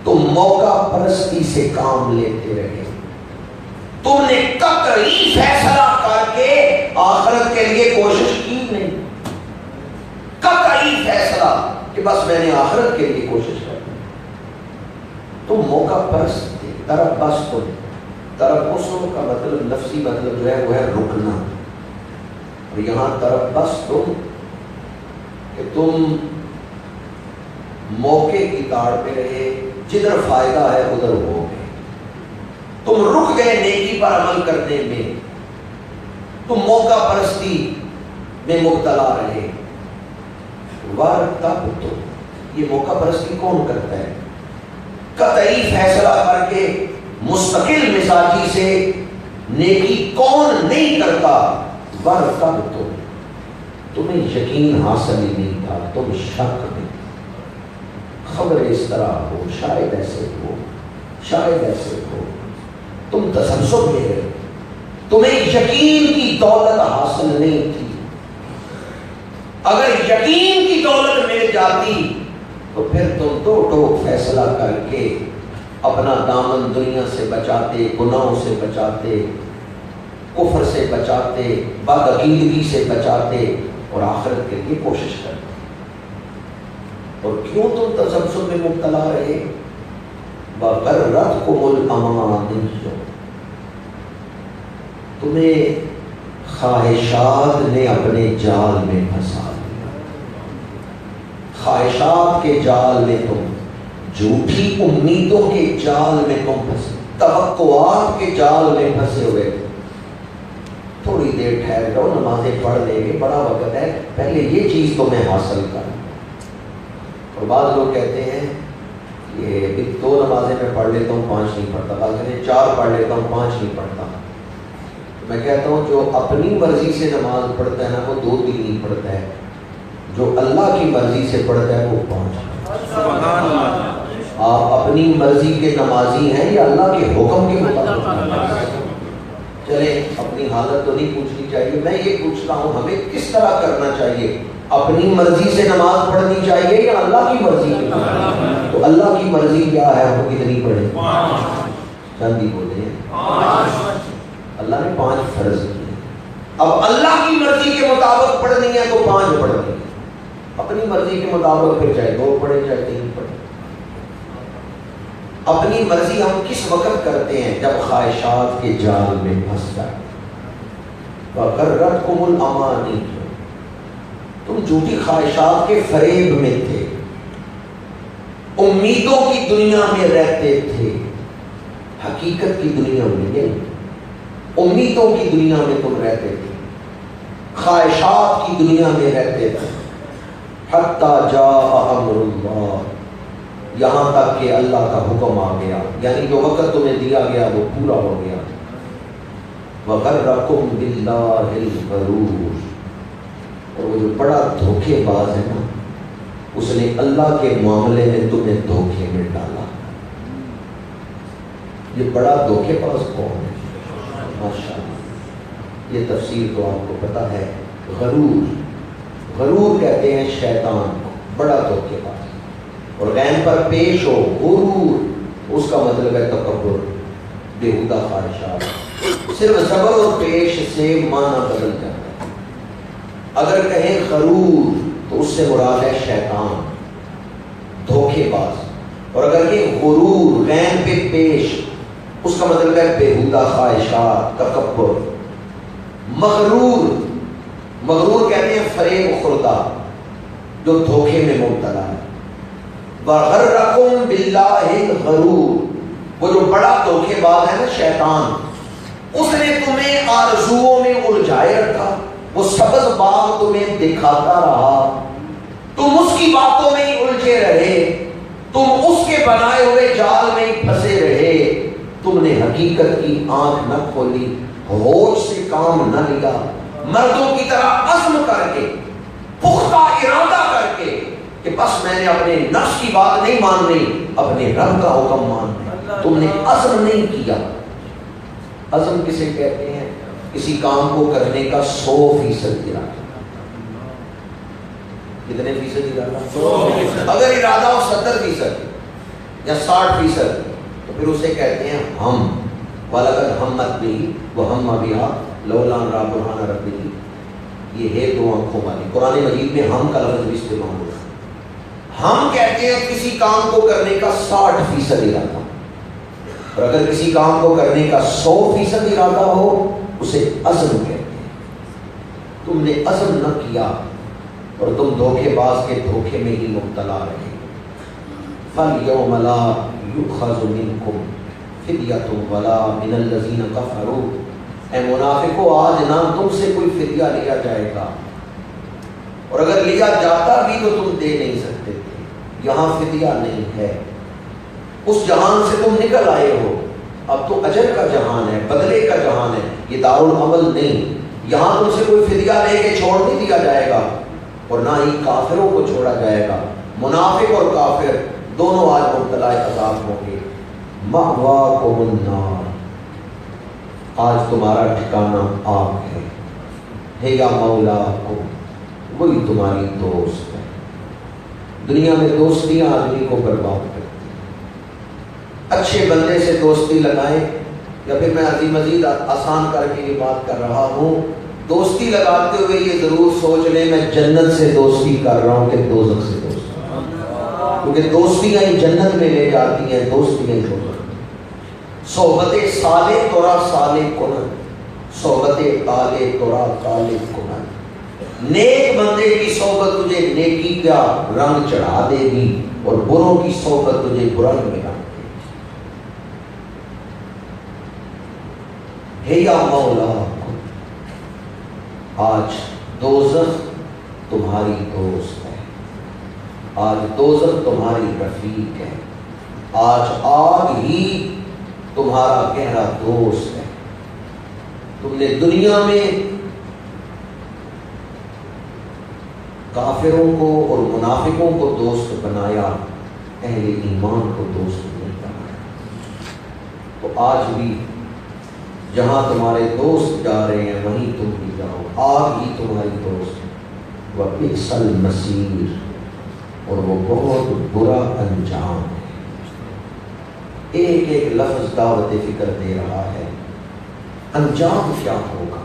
Speaker 1: تم موقع پرستی سے کام لیتے رہے، تم نے قطعی فیصلہ کر کے آخرت کے لیے کوشش کی نہیں، قطعی فیصلہ کہ بس میں نے آخرت کے لیے کوشش کرنی، تم موقع پرست تھے۔ تربصتم، تربصوں کا مطلب لفظی مطلب جو ہے وہ ہے رکنا، اور یہاں تربصتم کہ تم موقع کی تاڑ پہ رہے، جدھر فائدہ ہے ادھر ہو گئے، تم رک گئے نیکی پر عمل کرنے میں، تم موقع پرستی میں مبتلا رہے۔ وَارْتَبْتُمْ، یہ موقع پرستی کون کرتا ہے؟ قطعی فیصلہ کر کے مستقل مزاجی سے نیکی کون نہیں کرتا؟ وَارْتَبْتُمْ، تمہیں یقین حاصل ہی نہیں تھا، تم شک میں، خبر اس طرح ہو، شاید ایسے ہو، شاید ایسے ہو، تم تسلسل میں رہے، تمہیں یقین کی دولت حاصل نہیں تھی۔ اگر یقین کی دولت مل جاتی تو پھر تم دو ٹوک فیصلہ کر کے اپنا دامن دنیا سے بچاتے، گناہوں سے بچاتے، کفر سے بچاتے، بدعقیدگی سے بچاتے اور آخرت کے لیے کوشش کرتے۔ اور کیوں تم تسلسل میں مبتلا رہے؟ وَغَرَّتْكُمُ الْأَمَانِيُّ، تمہیں خواہشات نے اپنے جال میں پھنسا دیا، خواہشات کے جال میں تم، جھوٹی امیدوں کے جال میں تم پھنسے، توقعات کے جال میں پھنسے ہوئے۔ تھوڑی دیر ٹھہر جاؤ، نمازیں پڑھ لیں گے، بڑا وقت ہے، پہلے یہ چیز تو میں حاصل کروں۔ اور بعض لوگ کہتے ہیں یہ 2 نمازیں میں پڑھ لیتا ہوں 5 نہیں پڑھتا، بعض کہتے ہیں 4 پڑھ لیتا ہوں 5 نہیں پڑھتا۔ میں کہتا ہوں جو اپنی مرضی سے نماز پڑھتا ہے نا وہ 2 3 نہیں پڑھتا ہے، جو اللہ کی مرضی سے پڑھتا ہے وہ 5۔ آپ اپنی مرضی کے نمازی ہیں یا اللہ کے حکم کے مطابق؟ چلیں اپنی حالت تو نہیں پوچھنی چاہیے، میں یہ پوچھتا ہوں ہمیں کس طرح کرنا چاہیے؟ اپنی مرضی سے نماز پڑھنی چاہیے یا اللہ کی مرضی کے مطابق؟ تو اللہ کی مرضی کیا ہے؟ وہ کتنی پڑھے؟ چند ہی بولے ہیں۔ اللہ نے 5 فرض کیے، اب اللہ کی مرضی کے مطابق پڑھنی ہے تو 5 پڑھنی ہے، اپنی مرضی کے مطابق پھر چاہے 2 پڑھے چاہے 3 پڑھے۔ اپنی مرضی ہم کس وقت کرتے ہیں؟ جب خواہشات کے جال میں پھنس جائے۔ وَغَرَّتْكُمُ الْأَمَانِيُّ، تم جھوٹی خواہشات کے فریب میں تھے، امیدوں کی دنیا میں رہتے تھے، حقیقت کی دنیا میں نہیں، امیدوں کی دنیا میں تم رہتے تھے، خواہشات کی دنیا میں رہتے تھے۔ حَتَّى جَاءَ أَمْرُ اللَّهِ، یہاں تک کہ اللہ کا حکم آ گیا، یعنی جو وقت تمہیں دیا گیا وہ پورا ہو گیا۔ وَغَرَّكُمْ بِاللَّهِ الْغَرُورُ، اور وہ جو بڑا دھوکے باز ہے نا، اس نے اللہ کے معاملے میں تمہیں دھوکے میں ڈالا۔ یہ بڑا دھوکے باز کون ہے؟ ماشاءاللہ، یہ تفسیر تو آپ کو پتہ ہے۔ غرور، غرور کہتے ہیں شیطان کو، بڑا دھوکے باز۔ اور غین پر پیش ہو، غرور، اس کا مطلب ہے تکبر، بےہودہ خواہشات۔ صرف زبر اور پیش سے معنی بدل جاتا ہے۔ اگر کہیں غرور تو اس سے مراد ہے شیطان، دھوکے باز، اور اگر یہ غرور غین پہ پیش، اس کا مطلب ہے بےہودہ خواہشات، تکبر۔ مغرور، مغرور کہتے ہیں فریب خوردہ، جو دھوکے میں مبتلا ہے۔ وَغَرَّكُمْ بِاللَّهِ الْغَرُورُ، وہ جو بڑا دھوکے باز ہے نا شیطان، اس نے تمہیں آرزوؤں میں الجھائے رکھا، وہ سبز باغ تمہیں دکھاتا رہا، تم اس کی باتوں میں ہی الجھے رہے، تم اس کے بنائے ہوئے جال میں ہی پھنسے رہے، تم نے حقیقت کی آنکھ نہ کھولی، ہوش سے کام نہ لیا، مردوں کی طرح عزم کر کے، پختہ ارادہ کر کے کہ بس میں نے اپنے نفس کی بات نہیں ماننی، اپنے رب کا حکم ماننا، تم نے عزم نہیں کیا۔ عزم کسے کہتے ہیں؟ کسی کام کو کرنے کا 100% ارادہ۔ کتنے فیصد ارادہ؟ اگر ارادہ ہو 70% یا 60%، تو پھر اسے کہتے ہیں ہم۔ وَلَقَدْ هَمَّتْ بِهِ وَهَمَّ بِهَا لَوْلَا أَن رَأَىٰ بُرْهَانَ رَبِّهِ، یہ ہے 2 آنکھوں والی۔ قرآن مجید میں ہم کا لفظ بھی استعمال ہوتا ہے۔ ہم کہتے ہیں کسی کام کو کرنے کا 60% ارادہ، اور اگر کسی کام کو کرنے کا 100% ارادہ ہو اسے عزم کہتے ہیں۔ تم نے عزم نہ کیا اور تم دھوکے باز کے دھوکے میں ہی مبتلا رہے۔ فَالْيَوْمَ لَا يُؤْخَذُ مِنْكُمْ فِدْيَةٌ وَلَا مِنَ الَّذِينَ كَفَرُوا، اے منافقو آج نہ تم سے کوئی فدیہ لیا جائے گا، اور اگر لیا جاتا بھی تو تم دے نہیں سکتے تھے۔ یہاں فدیہ نہیں ہے، اس جہان سے تم نکل آئے ہو، اب تو اجر کا جہان ہے، بدلے کا جہان ہے، یہ دارالعمل نہیں۔ یہاں تم سے کوئی فدیہ لے کے چھوڑ نہیں دیا جائے گا، اور نہ ہی کافروں کو چھوڑا جائے گا۔ منافق اور کافر دونوں آج مبتلا عذاب ہوں گے۔ مأواکم النار، آج تمہارا ٹھکانہ آگ ہے۔ ہی مولاکم، وہی تمہاری دوست ہے۔ دنیا میں دوستیاں آدمی کو برباد کرتی ہیں۔ اچھے بندے سے دوستی لگائیں، یا پھر میں مزید آسان کر کے یہ بات کر رہا ہوں، دوستی لگاتے ہوئے یہ ضرور سوچ لیں میں جنت سے دوستی کر رہا ہوں کہ دوزخ سے دوستی، کیونکہ دوستیاں ہی جنت میں لے جاتی ہیں، دوستیاں ہی دوزخ۔ صحبت صالح تورا صالح کنن، صحبت طالح تورا طالح کنن۔ نیک بندے کی صحبت تجھے نیکی کا رنگ چڑھا دے گی، اور بروں کی صحبت تجھے برائی میں رنگ دے گی۔ یا مولا، آج دوزخ تمہاری دوست ہے، آج دوزخ تمہاری رفیق ہے، آج آگ ہی تمہارا گہرا دوست ہے۔ تم نے دنیا میں کافروں کو اور منافقوں کو دوست بنایا، اہل ایمان کو دوست نہیں بنایا۔ تو آج بھی جہاں تمہارے دوست جا رہے ہیں وہیں تم بھی جاؤ، آگ ہی تمہاری دوست ہے۔ وَبِئْسَ الْمَصِيرُ، اور وہ بہت برا انجام ہے۔ ایک ایک لفظ دعوت فکر دے رہا ہے، انجام کیا ہوگا،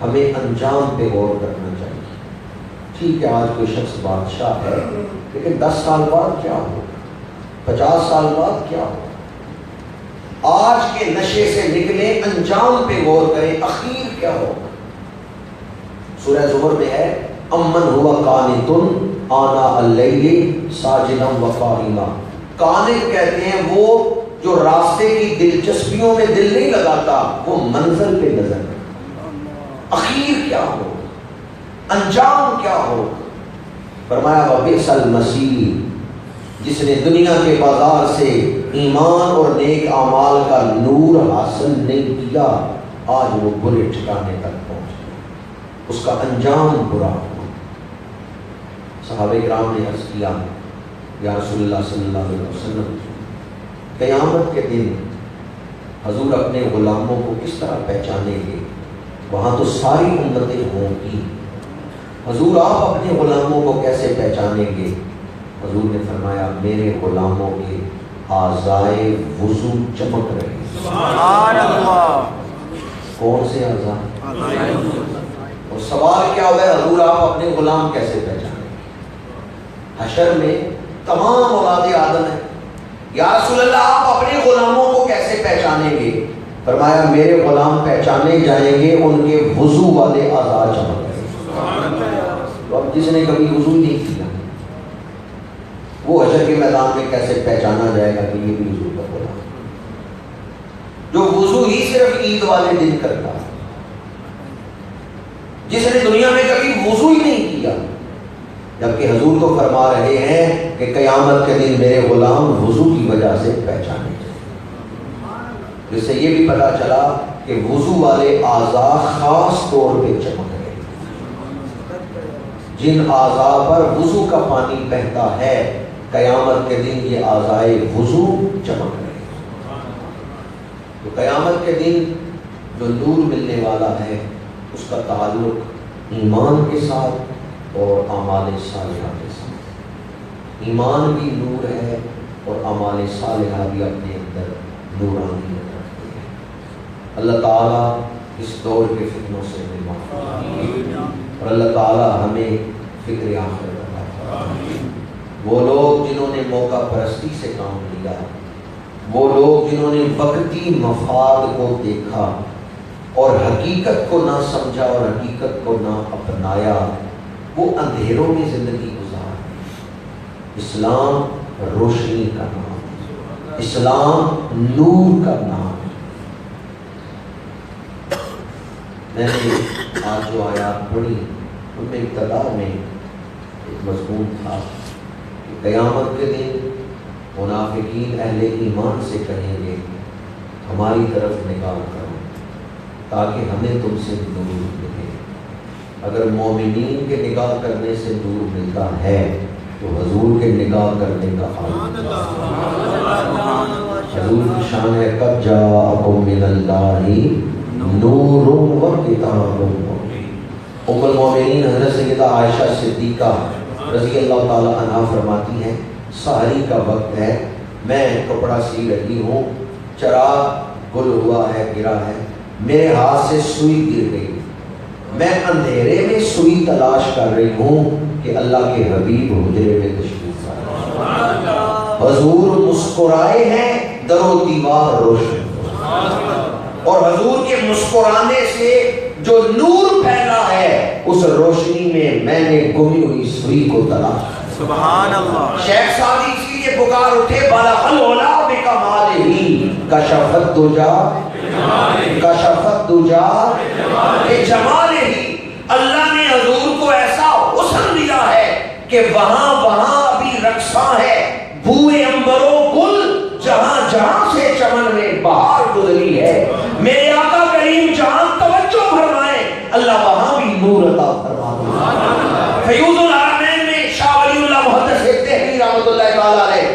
Speaker 1: ہمیں انجام پہ غور کرنا چاہیے۔ ٹھیک ہے آج کوئی شخص بادشاہ ہے، لیکن 10 سال بعد کیا ہوگا، 50 سال بعد کیا ہوگا؟ آج کے نشے سے نکلے، انجام پہ غور کریں، اخیر کیا ہوگا۔ سورہ زمر میں ہے امن ہوا قانتن آنا اللیل ساجدا وقائما۔ قانت کہتے ہیں وہ جو راستے کی دلچسپیوں میں دل نہیں لگاتا، وہ منزل پہ نظر رکھتا۔ اخیر کیا ہوگا، انجام کیا ہوگا؟ فرمایا وَبِئْسَ الْمَصِيرُ، جس نے دنیا کے بازار سے ایمان اور نیک اعمال کا نور حاصل نہیں کیا، آج وہ برے ٹھکانے تک پہنچ گیا، اس کا انجام برا ہوا۔ صحابہ کرام نے عرض کیا یا رسول اللہ صلی اللہ علیہ وسلم، قیامت کے دن حضور اپنے غلاموں کو کس طرح پہچانیں گے؟ وہاں تو ساری امتیں ہوں گی، حضور آپ اپنے غلاموں کو کیسے پہچانیں گے؟ حضور نے فرمایا میرے غلاموں کے اعضائے وضو چمک رہے ہیں۔
Speaker 2: سبحان اللہ۔
Speaker 1: کون سے اعضاء؟ اور سوال کیا ہوگا حضور آپ اپنے غلام کیسے پہچانیں گے؟ حشر میں تمام اولاد آدم ہیں، یا رسول اللہ آپ اپنے غلاموں کو کیسے پہچانیں گے؟ فرمایا میرے غلام پہچانے جائیں گے ان کے وضو والے اعضاء چمک رہے ہیں۔ تو اب جس نے کبھی وضو نہیں کیا وہ حشر کے میدان میں کیسے پہچانا جائے گا کہ یہ بھی وضو کا غلام، جو وضو ہی صرف عید والے دن کرتا ہے، جس نے دنیا میں کبھی وضو ہی نہیں کیا، جبکہ حضور تو فرما رہے ہیں کہ قیامت کے دن میرے غلام وضو کی وجہ سے پہچانے جائیں۔ جس سے یہ بھی پتا چلا کہ وضو والے اعضاء خاص طور پہ چمک رہے ہیں، جن اعضاء پر وضو کا پانی بہتا ہے قیامت کے دن یہ اعضائے وضو چمک رہے ہیں۔ تو قیامت کے دن جو نور ملنے والا ہے اس کا تعلق ایمان کے ساتھ اور اعمال صالحہ کے ساتھ۔ ایمان بھی نور ہے اور اعمال صالحہ بھی اپنے اندر نورانیت رکھتے ہیں۔ اللہ تعالیٰ اس دور کے فتنوں سے ہمیں محفوظ اور اللہ تعالیٰ ہمیں فکر آخرت عطا فرمائے۔ وہ لوگ جنہوں نے موقع پرستی سے کام لیا، وہ لوگ جنہوں نے وقتی مفاد کو دیکھا اور حقیقت کو نہ سمجھا اور حقیقت کو نہ اپنایا، وہ اندھیروں میں زندگی گزار۔ اسلام روشنی کا نام ہے، اسلام نور کا نام ہے۔ میں نے آج جو آیات پڑھی ان میں ابتدا میں ایک مضمون تھا کہ قیامت کے دن منافقین اہل ایمان سے کہیں گے ہماری طرف نگاہ کرو تاکہ ہمیں تم سے نور ملے۔ اگر مومنین کے نگاہ کرنے سے نور ملتا ہے تو حضور کے نگاہ کرنے کا حال حضور کی شان ہے قد جاءکم من اللہ نور و کتاب مبین۔ ام المومنین حضرت سیدہ عائشہ صدیقہ رضی اللہ تعالی عنہا فرماتی ہیں سحری کا وقت ہے، میں کپڑا سی رہی ہوں، چراغ گل ہوا ہے، گرا ہے، میرے ہاتھ سے سوئی گر گئی، میں اندھیرے میں سوئی تلاش کر رہی ہوں کہ اللہ کے حبیب حجرے میں تشریف لائے۔ حضور مسکرائے ہیں، در و دیوار روشن، اور حضور کے مسکرانے سے جو نور پھیلا ہے اس روشنی میں نے گمی ہوئی سوئی کو تلاش کیا۔
Speaker 2: سبحان اللہ۔
Speaker 1: شیخ سعدی اس لیے پکار اٹھے بلغ العلا بکمالہ کشفت دجا کشفت دجا بجمالہ۔ اللہ نے حضور کو ایسا حسن دیا ہے کہ وہاں ابھی رقصاں ہے، بوئے عنبر و گل جہاں جہاں سے چمن میں بہار گزری ہے۔ میرے آقا کریم جہاں توجہ فرمائے اللہ وہاں بھی نور عطا فرما دے۔ فیوض الحرمین میں شاہ ولی اللہ محدث دہلوی رحمۃ اللہ تعالی علیہ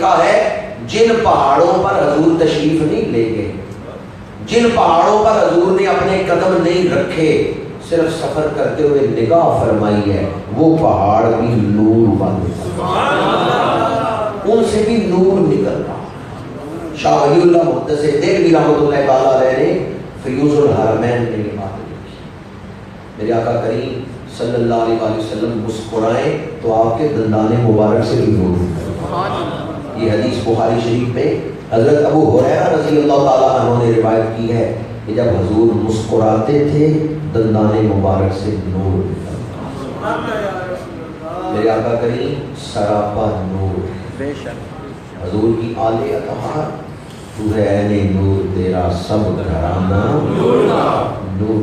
Speaker 1: دیکھا ہے جن پہاڑوں پر حضور تشریف نہیں لے گئے، جن پہاڑوں پر حضور نے اپنے قدم نہیں رکھے، صرف سفر کرتے ہوئے نگاہ فرمائی ہے، وہ پہاڑ بھی نور والے، ان سے بھی نور نکل رہا۔ شاہ ولی اللہ محدث دہلوی رحمۃ اللہ تعالیٰ علیہ نے فیوز الحرمین میں یہ بات لکھی، میرے آقا کریم صلی اللہ علیہ وسلم مسکرائیں تو آپ کے دندان مبارک سے بھی نور نکلتا۔ یہ حدیث بخاری شریف میں حضرت ابو ہریرہ رضی اللہ تعالیٰ عنہ نے روایت کی ہے کہ جب حضور مسکراتے تھے دندان مبارک سے نور نکلتا۔ میرے آقا کریم سراپا نور،
Speaker 2: بے شک
Speaker 1: حضور کی آل اطہار، تو ہے عین نور تیرا سب گھرانہ نور،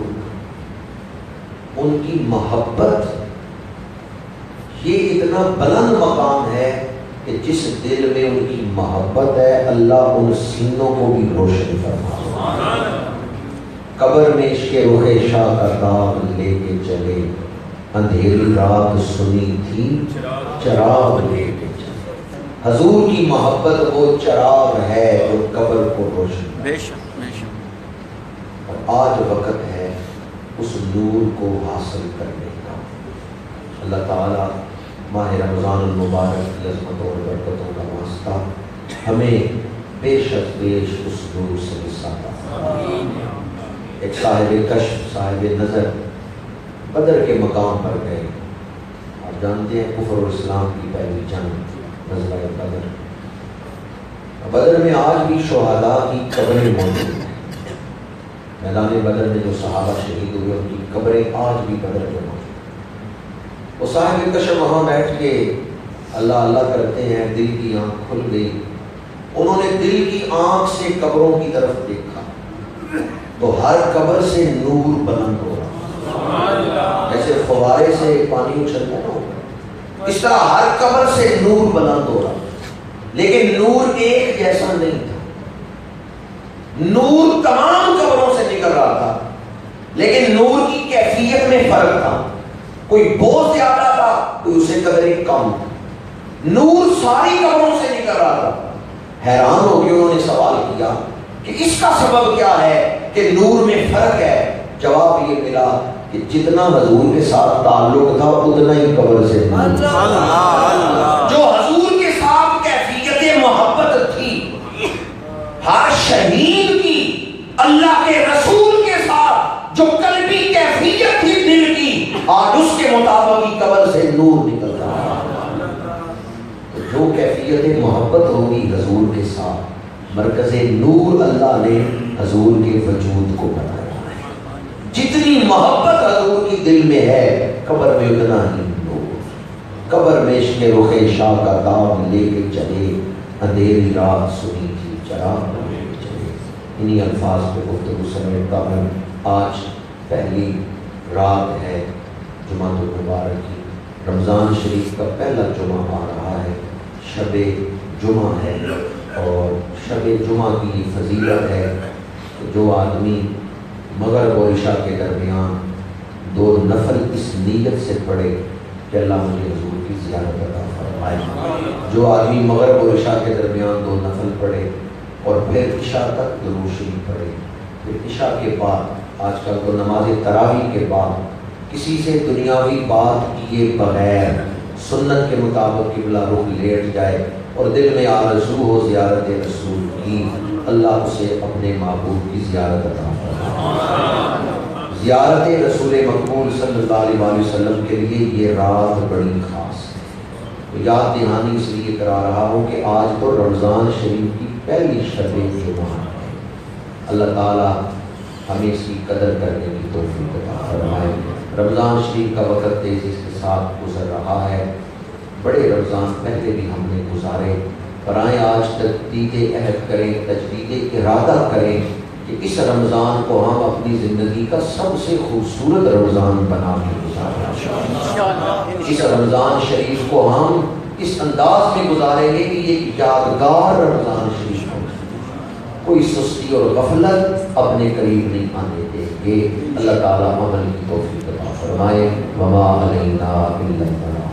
Speaker 1: ان کی محبت یہ اتنا بلند مقام ہے کہ جس دل میں ان کی محبت ہے اللہ ان سینوں کو بھی روشن فرما۔ قبر میں عشق رخ شاہ کا داغ لے کے چلے، اندھیری رات سنی تھی چراغ لے کے چلے۔ حضور کی محبت وہ چراغ ہے جو قبر کو روشن،
Speaker 2: بے شک بے شک۔
Speaker 1: اور آج وقت ہے اس نور کو حاصل کرنے کا۔ اللہ تعالیٰ ماہ رمضان المبارک کی عظمتوں اور برکتوں کا واسطہ ہمیں بے شک بیش اس نور سے نصیب۔ ایک صاحب کشف صاحب نظر بدر کے مقام پر گئے، آپ جانتے ہیں کفر و اسلام کی پہلی جنگ غزوہ بدر، بدر میں آج بھی شہداء کی قبریں موجود ہیں، میدان بدر میں جو صحابہ شہید ہوئے ان کی قبریں آج بھی بدر میں موجود ہیں۔ وہ صاحب کشف وہاں بیٹھ کے اللہ اللہ کرتے ہیں، دل کی آنکھ کھل گئی، انہوں نے دل کی آنکھ سے قبروں کی طرف دیکھا تو ہر قبر سے نور بلند ہو رہا، جیسے فوارے سے پانی اچھلتا ہے نا، اس طرح ہر قبر سے نور بلند ہو رہا، لیکن نور ایک جیسا نہیں تھا، نور تمام قبروں سے نکل رہا تھا، لیکن نور کی کیفیت میں فرق تھا، کوئی بہت زیادہ تھا کوئی اسے قدرے کم تھا، نور ساری قبروں سے نکل رہا تھا۔ حیران ہو کے انہوں نے سوال کیا کہ اس کا سبب کیا ہے کہ نور میں فرق ہے؟ جواب یہ ملا کہ جتنا حضور کے ساتھ تعلق تھا اتنا ہی قبر سے نور، جو حضور کے ساتھ کیفیت محبت تھی ہر شہید کی، اللہ کے رسول کے ساتھ جو قلبی کیفیت تھی دل کی، آج اس کے مطابق ہی قبر سے نور نکل رہا ہے۔ تو جو کیفیت محبت ہوگی حضور کے ساتھ، مرکز نور اللہ نے حضور کے وجود کو بنایا ہے، جتنی محبت حضور کی دل میں ہے قبر میں اتنا ہی نور۔ قبر میں عشق رخ شاہ کا داغ لے کے چلے، اندھیری رات سنی تھی چراغ لے کے چلے۔ انہی الفاظ پہ گفتگو سمیٹتا ہوں۔ آج پہلی رات ہے جمعہ المبارک کی، رمضان شریف کا پہلا جمعہ آ رہا ہے، شب جمعہ ہے، اور شب جمعہ کی فضیلت ہے کہ جو آدمی مغرب اور عشاء کے درمیان 2 نفل اس نیت سے پڑھے کہ اللہ مجھے حضور کی زیارت عطا فرمائے، جو آدمی مغرب اور عشاء کے درمیان 2 نفل پڑھے اور پھر عشاء تک درود شریف پڑھے، پھر عشاء کے بعد آج کل تو نماز تراویح کے بعد کسی سے دنیاوی بات کیے بغیر سنت کے مطابق قبلہ رخ لیٹ جائے اور دل میں آرزو ہو زیارت رسول کی، اللہ اسے اپنے محبوب کی زیارت عطا فرمائے۔ زیارت رسول مقبول صلی اللہ علیہ وسلم کے لیے یہ رات بڑی خاص ہے۔ یاد دہانی اس لیے کرا رہا ہوں کہ آج تو رمضان شریف کی پہلی شب جمعہ ہے، اللہ تعالیٰ ہمیں اس کی قدر کرنے کی توفیق عطا فرمائے۔ رمضان شریف کا وقت تیزی کے ساتھ گزر رہا ہے، بڑے رمضان پہلے بھی ہم نے گزارے، پر آئیں آج تجدید عہد کریں، تجدید ارادہ کریں کہ اس رمضان کو ہم اپنی زندگی کا سب سے خوبصورت رمضان بنا کے گزاریں۔ اس رمضان شریف کو ہم اس انداز میں گزاریں گے کہ یہ یادگار رمضان شریف ہو، کوئی سستی اور غفلت اپنے قریب نہیں آنے دیں گے۔ اللہ تعالیٰ عمل کی توفیق عطا فرمائے۔ وما علینا الا البلاغ۔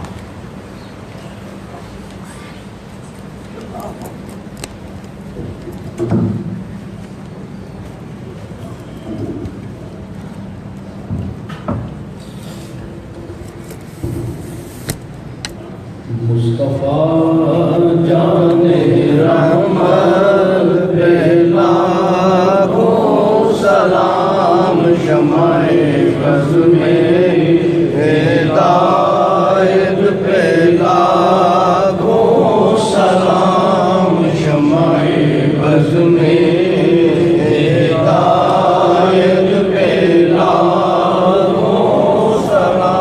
Speaker 4: مصطفیٰ جان رحمت پہ لاکھوں سلام، شمع بز میں ہدایت پہ لاکھوں سلام، شمع بز میں ہدایت پہ لاکھوں سلام،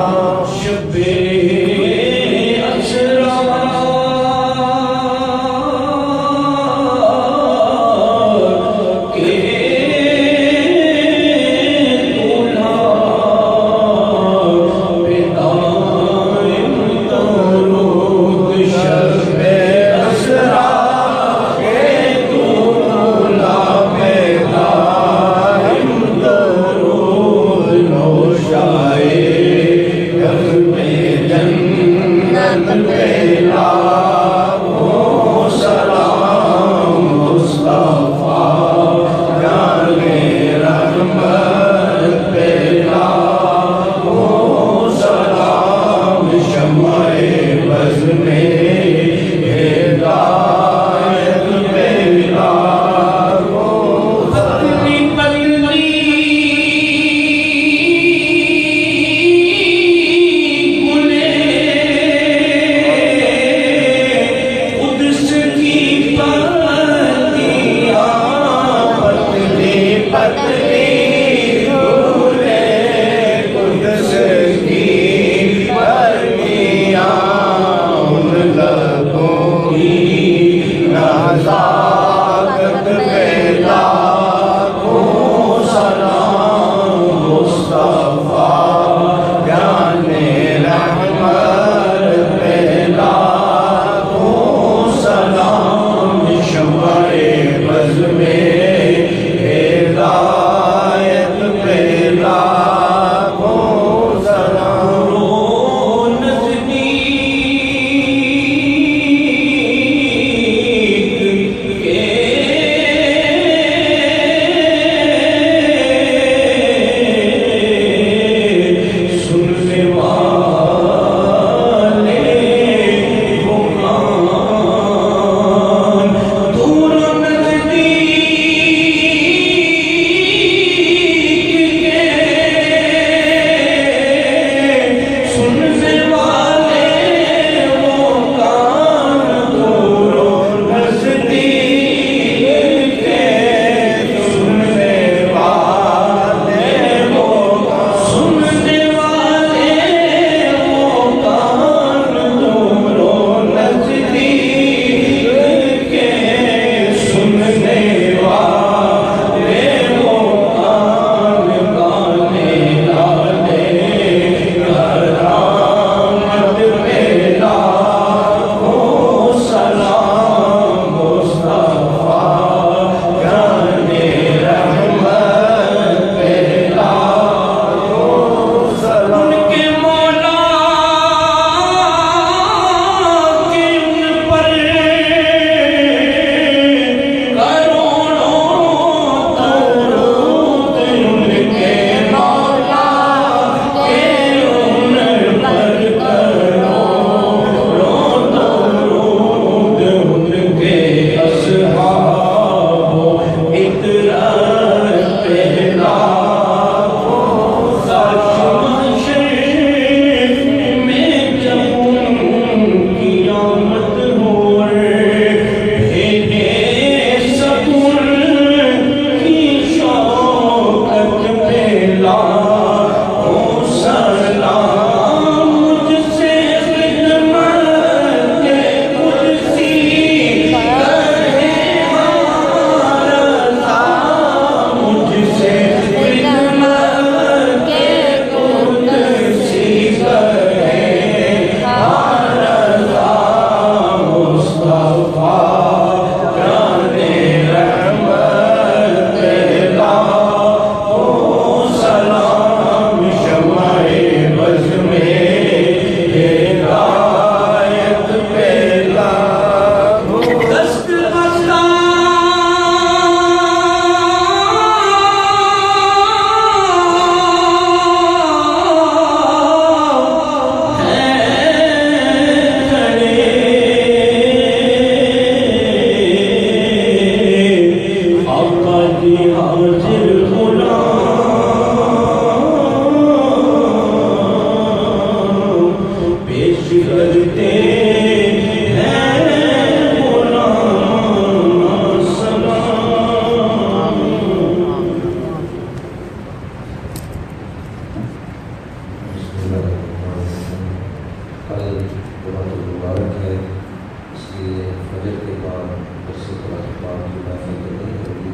Speaker 1: فجر کے بعد درس قرآن پاک کی محفل نہیں ہوگی،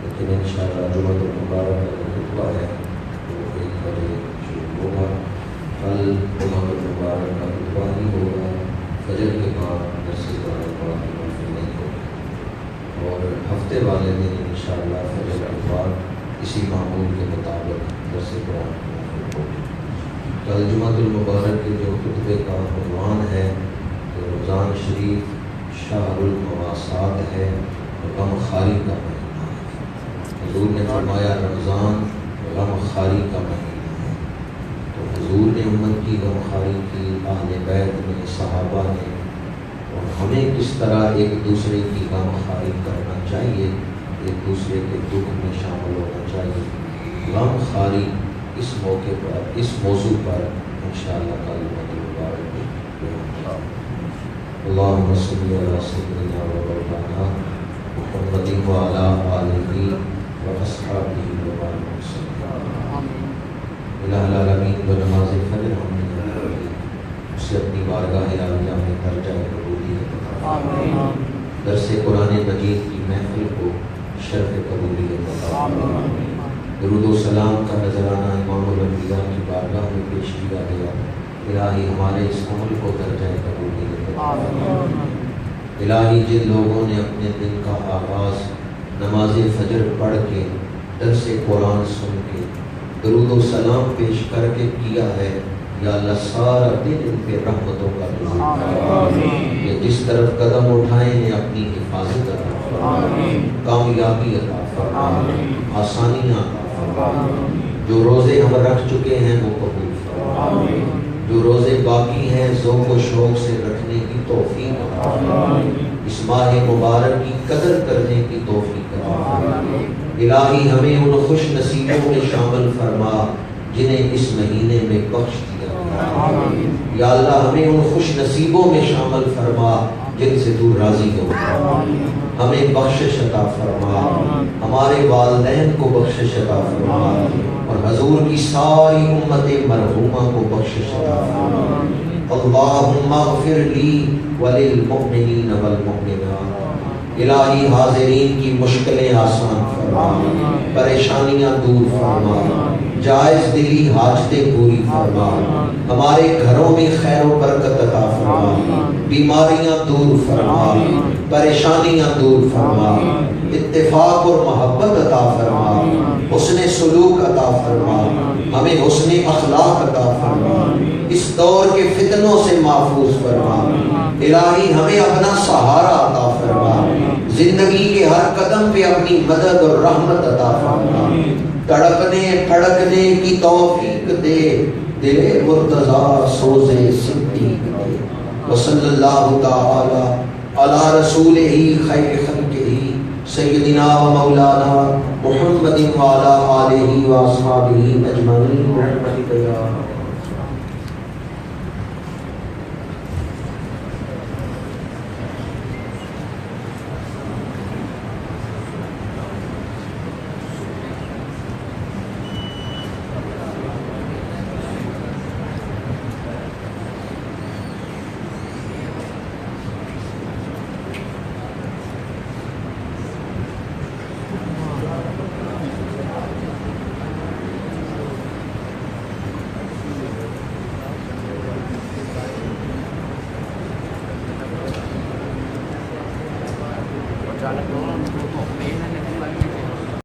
Speaker 1: لیکن انشاءاللہ جمعہ المبارک کا جو خطبہ ہے وہ 1 بجے شروع ہوگا۔ کل جمعہ المبارک کا خطبہ ہی ہوگا، فجر کے بعد درس قرآن پاک کی محفل نہیں ہوگی، اور ہفتے والے دن انشاءاللہ فجر کے بعد اسی معمول کے مطابق درس قرآن کی محفل ہوگی۔ کل جمعہ المبارک کے جو خطبے کا عنوان ہے کہ رمضان شریف شہر المواسات ہے، غم خاری کا مہینہ ہے۔ حضور نے فرمایا رمضان غم خاری کا مہینہ ہے، تو حضور نے امت کی غم خاری کی، اہل بیت نے، صحابہ نے، اور ہمیں کس طرح ایک دوسرے کی غم خاری کرنا چاہیے، ایک دوسرے کے دکھ میں شامل ہونا چاہیے۔ غم خاری اس موقع پر، اس موضوع پر انشاءاللہ کل مبارک میں اللہم صلی علی سیدنا و مولانا محمد و علی آلہ و اصحابہ وبارک وسلم۔ الہ العالمین و نماز فجر ہم نے اسے اپنی بارگاہ الہیہ میں درجہ قبولیت عطا، درس قرآن مجید کی محفل کو شرف قبولیت عطا، درود و سلام کا نذرانہ امام الانبیاء کی بارگاہ میں پیش کیا گیا۔ الہی ہمارے اس عمل کو درجہ قبولیت عطا فرما۔ الہی جن لوگوں نے اپنے دن کا آغاز نماز فجر پڑھ کے، درس قرآن سن کے، درود و سلام پیش کر کے کیا ہے، یا اللہ سارا دن ان پہ رحمتوں کا نزول، کہ جس طرف قدم اٹھائیں نے اپنی حفاظت عطا فرما، کامیابی عطا فرما، آسانیاں عطا فرما۔ جو روزے ہم رکھ چکے ہیں وہ قبول فرما، جو روزے باقی ہیں ذوق و شوق سے رکھنے کی توفیق عطا فرما، اس ماہ مبارک کی قدر کرنے کی توفیق عطا فرما۔ الہی ہمیں ان خوش نصیبوں میں شامل فرما جنہیں اس مہینے میں بخش دیا گیا۔ یا اللہ ہمیں ان خوش نصیبوں میں شامل فرما جن سے تو راضی ہو، ہمیں بخشش عطا فرما، ہمارے والدین کو بخشش عطا فرما، اور حضور کی ساری امت مرحومہ کو بخشش عطا فرما۔ اللہم اغفر لی وللمؤمنین والمؤمنات۔ الہی حاضرین کی مشکلیں آسان فرما، پریشانیاں دور فرما، جائز دلی حاجتیں پوری فرما، ہمارے گھروں میں خیر و برکت عطا فرما، بیماریاں دور فرما، پریشانیاں دور فرما، اتفاق اور محبت عطا فرما، حسن سلوک عطا فرما، ہمیں حسن اخلاق عطا فرما، اس دور کے فتنوں سے محفوظ فرما۔ الہی ہمیں اپنا سہارا عطا فرما، زندگی کے ہر قدم پہ اپنی مدد اور رحمت عطا فرما، تڑپنے پھڑکنے کی توفیق دے، دل مرتضی سوز صدیق دے۔ وصلی اللہ تعالی علی رسولہ خیر خلقہ سیدنا و مولانا محمد و علی آلہ و اصحابہ اجمعین۔